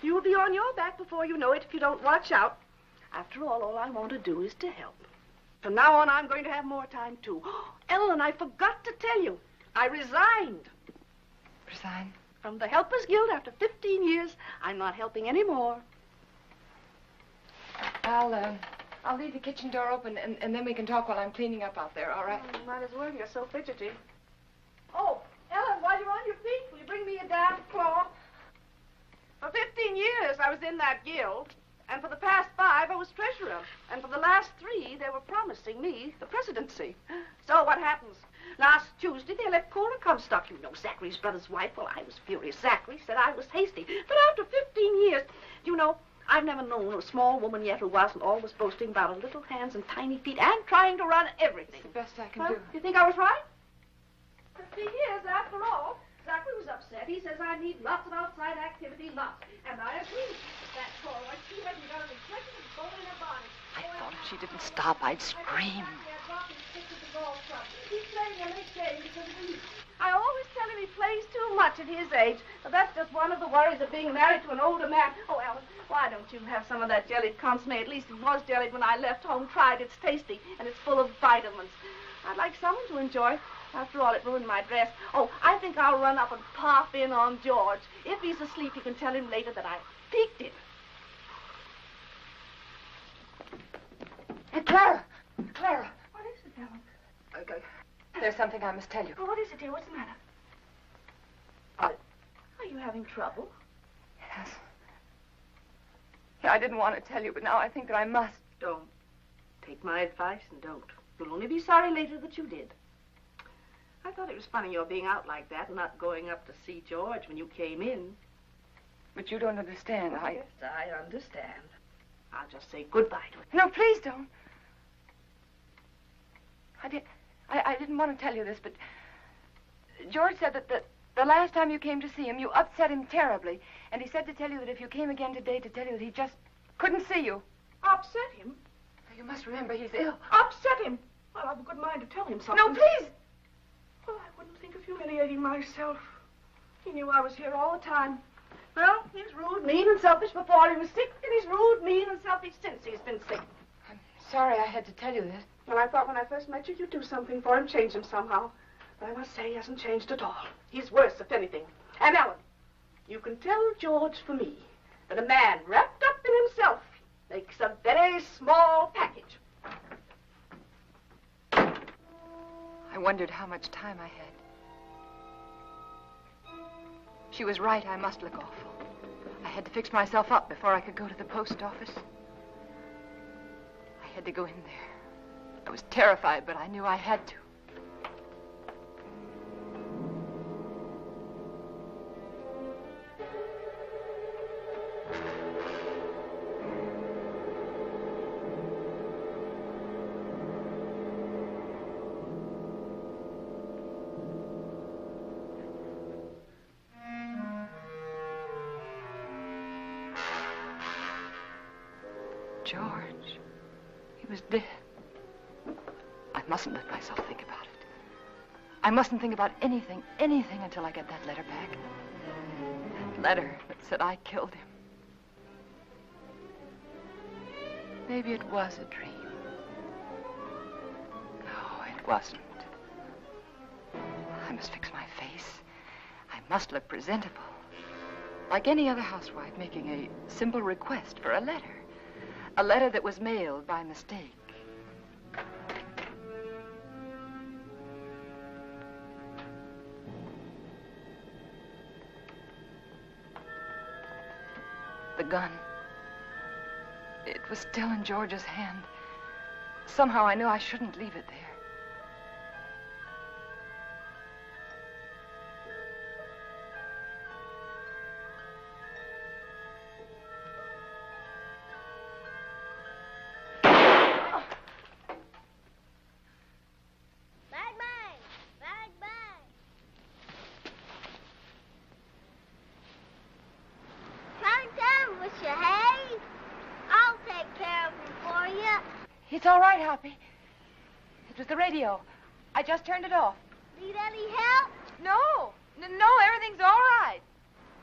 You'll be on your back before you know it if you don't watch out. After all I want to do is to help. From now on, I'm going to have more time, too. Ellen, I forgot to tell you. I resigned. Resign? From the Helpers Guild after 15 years. I'm not helping anymore. I'll leave the kitchen door open, and then we can talk while I'm cleaning up out there, all right? Oh, might as well. You're so fidgety. Oh, Ellen, while you're on your feet, will you bring me a damp cloth? For 15 years, I was in that guild. And for the past 5, I was treasurer. And for the last 3, they were promising me the presidency. So what happens? Last Tuesday, they let Cora Comstock, you know, Zachary's brother's wife. Well, I was furious. Zachary said I was hasty. But after 15 years, you know, I've never known a small woman yet who wasn't always boasting about her little hands and tiny feet and trying to run everything. It's the best I can do. You think I was right? 15 years after all. Zachary was upset. He says I need lots of outside activity, lots. And I agree. That Cora, she hasn't got a reflection of bone in her bonnet. I thought if she didn't stop, I'd scream. He's playing a late game because of me. I always tell him he plays too much at his age, but that's just one of the worries of being married to an older man. Oh, Ellen, why don't you have some of that jellied consomme? At least it was jellied when I left home. Tried. It's tasty, and it's full of vitamins. I'd like someone to enjoy. After all, it ruined my dress. Oh, I think I'll run up and pop in on George. If he's asleep, you can tell him later that I peeked him. Hey, Clara! Clara! What is it, Ellen? There's something I must tell you. Oh, what is it, dear? What's the matter? Are you having trouble? Yes. Yeah, I didn't want to tell you, but now I think that I must. Don't. Take my advice and don't. You'll only be sorry later that you did. I thought it was funny your being out like that and not going up to see George when you came in. But you don't understand. Yes, I understand. I'll just say goodbye to him. No, please don't. I didn't want to tell you this, but George said that the last time you came to see him, you upset him terribly. And he said to tell you that if you came again today, to tell you that he just couldn't see you. Upset him? You must remember he's ill. Upset him? Well, I've a good mind to tell him something. No, please! Well, I wouldn't think of humiliating myself. He knew I was here all the time. Well, he's rude, mean, and selfish before he was sick, and he's rude, mean, and selfish since he's been sick. I'm sorry I had to tell you this. Well, I thought when I first met you, you'd do something for him, change him somehow. But I must say he hasn't changed at all. He's worse, if anything. And Ellen, you can tell George for me that a man wrapped up in himself makes a very small package. I wondered how much time I had. She was right. I must look awful. I had to fix myself up before I could go to the post office. I had to go in there. I was terrified, but I knew I had to. George, he was dead. I mustn't let myself think about it. I mustn't think about anything until I get that letter back. That letter that said I killed him. Maybe it was a dream. No, it wasn't. I must fix my face. I must look presentable. Like any other housewife making a simple request for a letter. A letter that was mailed by mistake. The gun. It was still in George's hand. Somehow I knew I shouldn't leave it there. It's all right, Hoppy. It was the radio. I just turned it off. Need any help? No. No, everything's all right.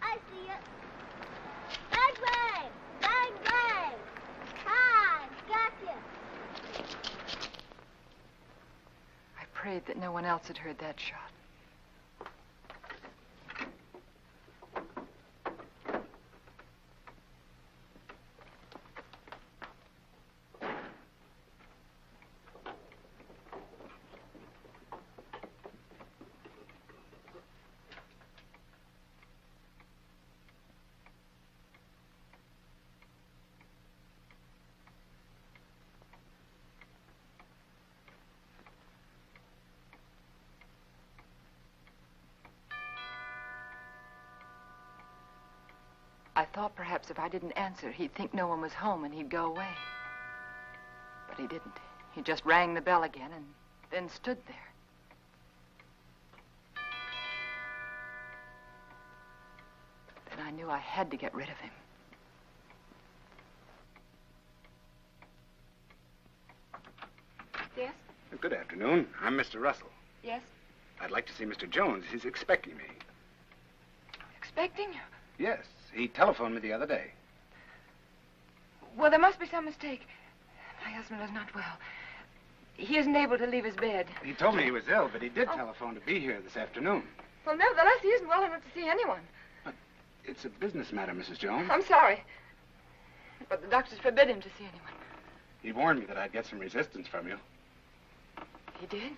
I see it. Bang, bang! Bang, bang! Hi, gotcha. I prayed that no one else had heard that shot. I thought perhaps if I didn't answer, he'd think no one was home and he'd go away. But he didn't. He just rang the bell again and then stood there. Then I knew I had to get rid of him. Yes? Good afternoon. I'm Mr. Russell. Yes? I'd like to see Mr. Jones. He's expecting me. Expecting? Yes. He telephoned me the other day. Well, there must be some mistake. My husband is not well. He isn't able to leave his bed. He told me he was ill, but he did telephone to be here this afternoon. Well, nevertheless, he isn't well enough to see anyone. But it's a business matter, Mrs. Jones. I'm sorry. But the doctors forbid him to see anyone. He warned me that I'd get some resistance from you. He did?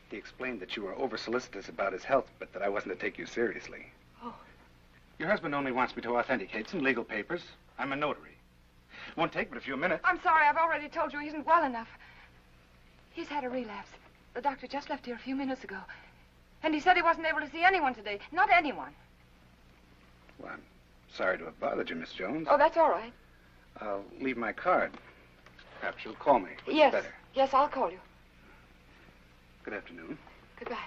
He explained that you were over-solicitous about his health, but that I wasn't to take you seriously. Oh. Your husband only wants me to authenticate some legal papers. I'm a notary. Won't take but a few minutes. I'm sorry. I've already told you he isn't well enough. He's had a relapse. The doctor just left here a few minutes ago. And he said he wasn't able to see anyone today. Not anyone. Well, I'm sorry to have bothered you, Miss Jones. Oh, that's all right. I'll leave my card. Perhaps you'll call me. Yes. Better. Yes, I'll call you. Good afternoon. Goodbye.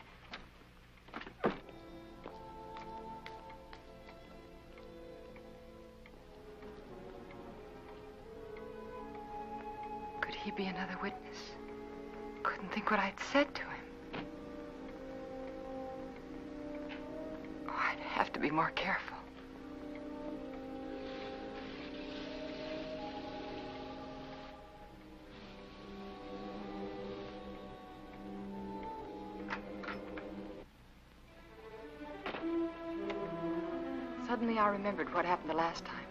Could he be another witness? Couldn't think what I'd said to him. Oh, I'd have to be more careful. Suddenly I remembered what happened the last time.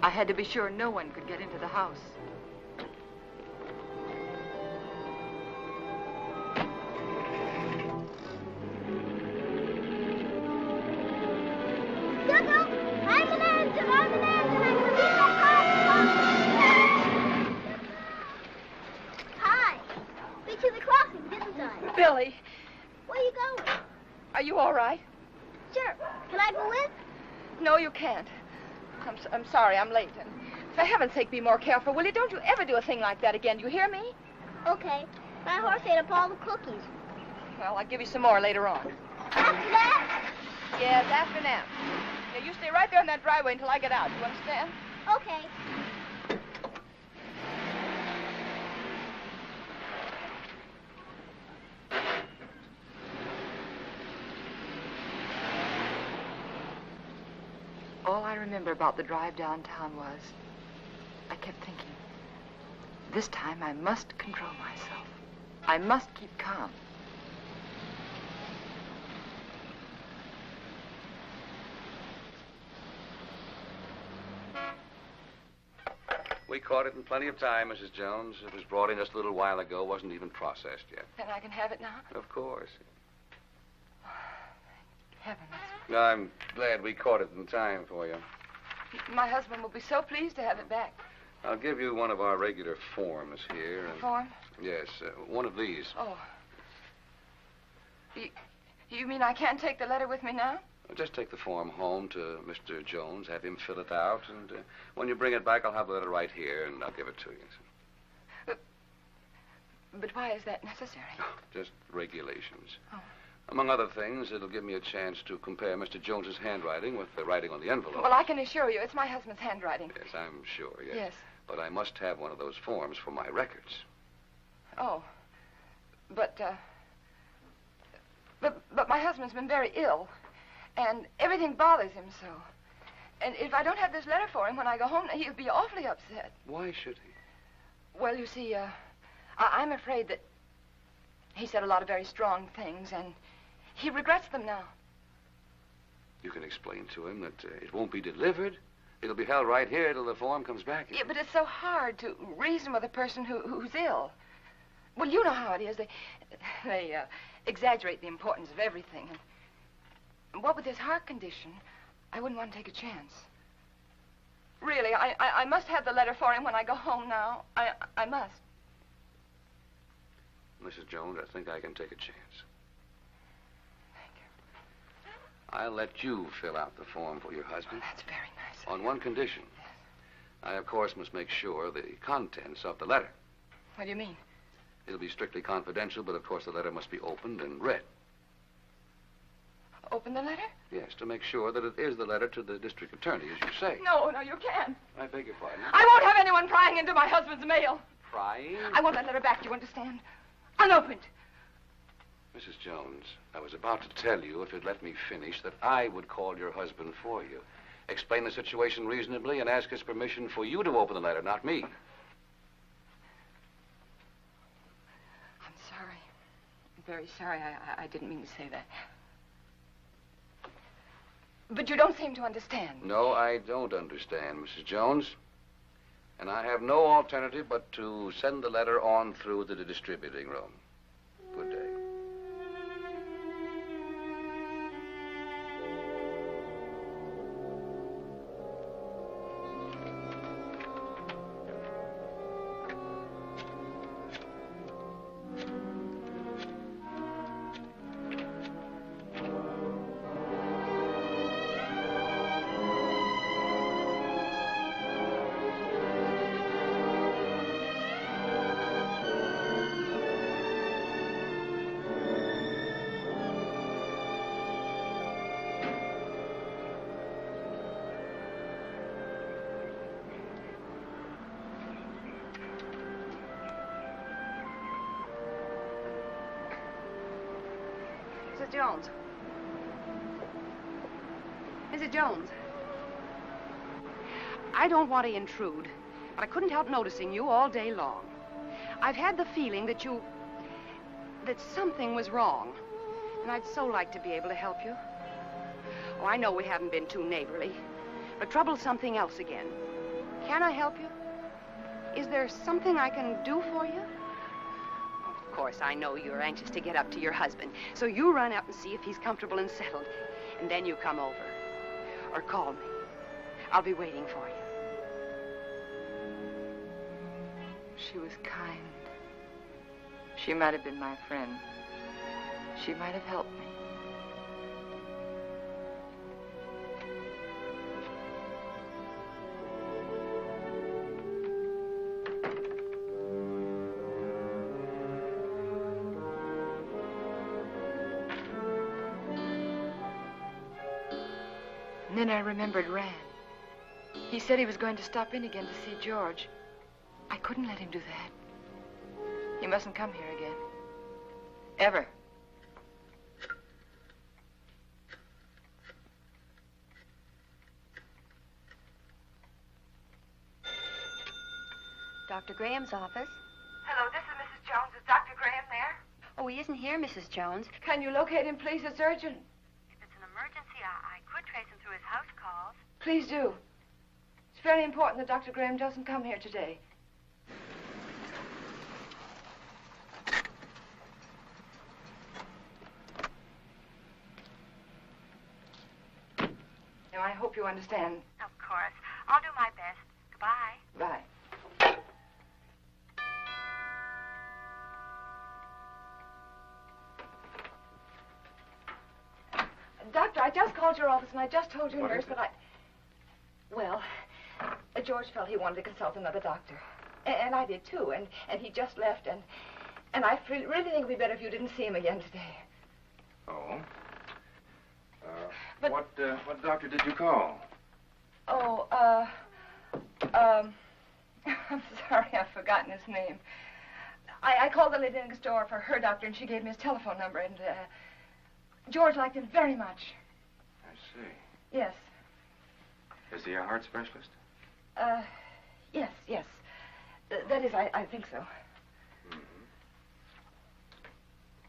I had to be sure no one could get into the house. Hi. Been to the crossing, didn't I? Billy. Where you going? Are you all right? Sure. Can I go with? No, you can't. I'm sorry, I'm late. And for heaven's sake, be more careful, will you? Don't you ever do a thing like that again. Do you hear me? Okay. My horse ate up all the cookies. Well, I'll give you some more later on. After that? Yes, after nap. Now, you stay right there in that driveway until I get out. You understand? Okay. All I remember about the drive downtown was I kept thinking, this time I must control myself. I must keep calm. We caught it in plenty of time, Mrs. Jones. It was brought in just a little while ago. Wasn't even processed yet. Then I can have it now? Of course. Heavens. I'm glad we caught it in time for you. My husband will be so pleased to have it back. I'll give you one of our regular forms here. And... Form? Yes, one of these. Oh. You mean I can't take the letter with me now? Just take the form home to Mr. Jones, have him fill it out, and when you bring it back, I'll have the letter right here, and I'll give it to you. But why is that necessary? Just regulations. Oh. Among other things, it'll give me a chance to compare Mr. Jones's handwriting with the writing on the envelope. Well, I can assure you, it's my husband's handwriting. Yes, I'm sure, yes. Yes. But I must have one of those forms for my records. Oh. But my husband's been very ill, and everything bothers him so. And if I don't have this letter for him when I go home, he'll be awfully upset. Why should he? Well, you see, I'm afraid that he said a lot of very strong things, and he regrets them now. You can explain to him that it won't be delivered. It'll be held right here till the form comes back. Yeah, but it's so hard to reason with a person who's ill. Well, you know how it is. They exaggerate the importance of everything. And what with his heart condition, I wouldn't want to take a chance. Really, I must have the letter for him when I go home now. I must. Mrs. Jones, I think I can take a chance. Thank you. I'll let you fill out the form for your husband. That's very nice. On one condition. Yes. I, of course, must make sure the contents of the letter. What do you mean? It'll be strictly confidential, but of course the letter must be opened and read. Open the letter? Yes, to make sure that it is the letter to the district attorney, as you say. No, you can't. I beg your pardon. I won't have anyone prying into my husband's mail. Prying? I want that letter back, do you understand? Unopened. Mrs. Jones, I was about to tell you, if you'd let me finish, that I would call your husband for you. Explain the situation reasonably and ask his permission for you to open the letter, not me. I'm sorry. I'm very sorry. I didn't mean to say that. But you don't seem to understand. No, I don't understand, Mrs. Jones. And I have no alternative but to send the letter on through the distributing room. Good day. Mrs. Jones. Mrs. Jones. I don't want to intrude, but I couldn't help noticing you all day long. I've had the feeling that something was wrong, and I'd so like to be able to help you. Oh, I know we haven't been too neighborly, but trouble's something else again. Can I help you? Is there something I can do for you? Of course, I know you're anxious to get up to your husband, so you run up and see if he's comfortable and settled, and then you come over. Or call me. I'll be waiting for you. She was kind. She might have been my friend. She might have helped me. And then I remembered Rand. He said he was going to stop in again to see George. I couldn't let him do that. He mustn't come here again. Ever. Dr. Graham's office. Hello, this is Mrs. Jones. Is Dr. Graham there? Oh, he isn't here, Mrs. Jones. Can you locate him, please? It's urgent. If it's an emergency, I could trace him through his house calls. Please do. It's very important that Dr. Graham doesn't come here today. Now, I hope you understand. Of course. Doctor, I just called your office and I just told your What nurse is it? that Well, George felt he wanted to consult another doctor. And I did too, and he just left, and I really think it'd be better if you didn't see him again today. Oh? What doctor did you call? Oh, I'm sorry, I've forgotten his name. I called the lady next door for her doctor, and she gave me his telephone number, and George liked him very much. I see. Yes. Is he a heart specialist? Yes. That is, I think so. Mm-hmm.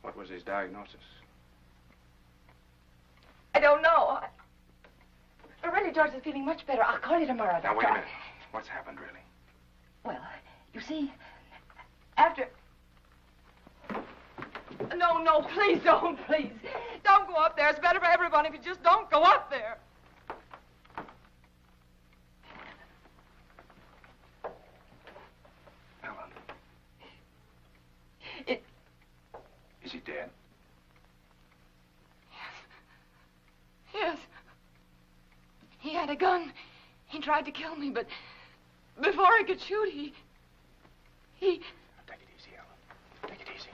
What was his diagnosis? I don't know. Really, George is feeling much better. I'll call you tomorrow, Doctor. Now, wait a minute. What's happened, really? Well, you see, after... No, please don't, please. Don't go up there. It's better for everyone if you just don't go up there. Ellen. It... Is he dead? Yes. He had a gun. He tried to kill me, but before I could shoot, he... Take it easy, Ellen. Take it easy.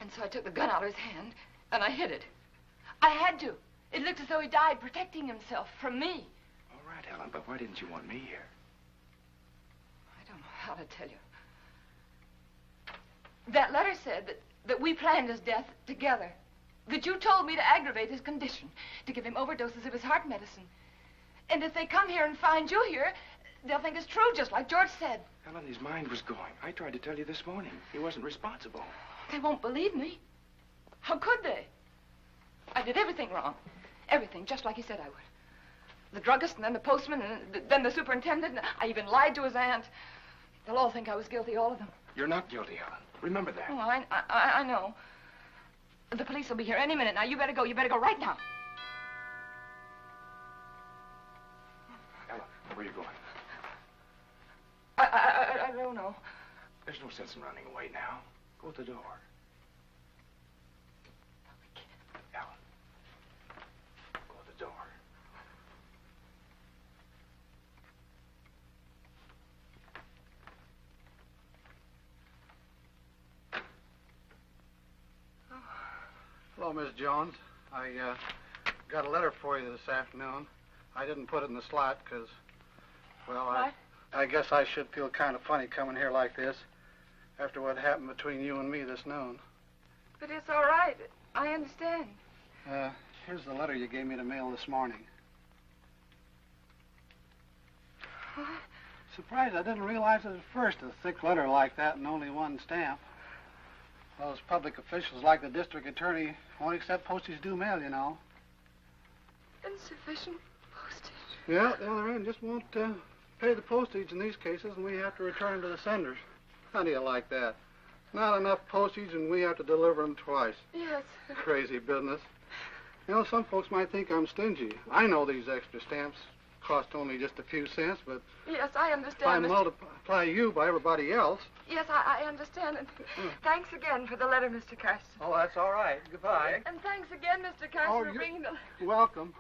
And so I took the gun out of his hand, and I hid it. I had to. It looked as though he died protecting himself from me. All right, Ellen, but why didn't you want me here? I don't know how to tell you. That letter said that we planned his death together. That you told me to aggravate his condition, to give him overdoses of his heart medicine. And if they come here and find you here, they'll think it's true, just like George said. Ellen, his mind was going. I tried to tell you this morning. He wasn't responsible. They won't believe me. How could they? I did everything wrong. Everything, just like he said I would. The druggist, and then the postman, and then the superintendent. I even lied to his aunt. They'll all think I was guilty, all of them. You're not guilty, Ellen. Remember that. Oh, I know. The police will be here any minute now. You better go. You better go right now. Ellen, where are you going? I don't know. There's no sense in running away now. Go to the door. Ellen. Go to the door. Hello, Miss Jones. I got a letter for you this afternoon. I didn't put it in the slot because, well, I guess I should feel kind of funny coming here like this after what happened between you and me this noon. But it's all right. I understand. Here's the letter you gave me to mail this morning. What? Surprised I didn't realize it at first, a thick letter like that and only one stamp. Those public officials like the district attorney won't accept postage due mail, you know. Insufficient postage? Yeah, the other end just won't pay the postage in these cases, and we have to return them to the senders. How do you like that? Not enough postage, and we have to deliver them twice. Yes. Crazy business. You know, some folks might think I'm stingy. I know these extra stamps Cost only just a few cents, but Yes, I if I understand. multiply you by everybody else... Yes, I understand. And thanks again for the letter, Mr. Carson. Oh, that's all right. Goodbye. And thanks again, Mr. Carson, for bringing the... Welcome.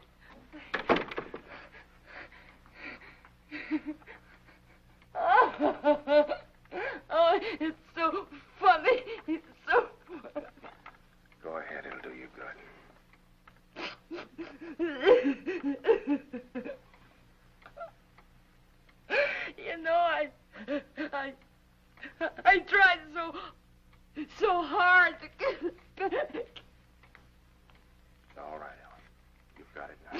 Oh, it's so funny. It's so funny. Go ahead, it'll do you good. You know, I tried so hard to get it back. All right, Ellen. You've got it now.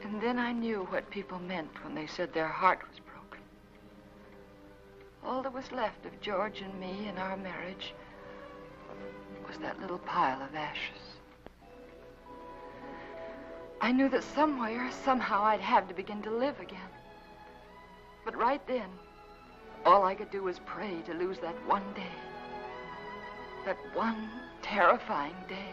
And then I knew what people meant when they said their heart was broken. All that was left of George and me and our marriage was that little pile of ashes. I knew that somewhere, somehow, I'd have to begin to live again. But right then, all I could do was pray to lose that one day. That one terrifying day.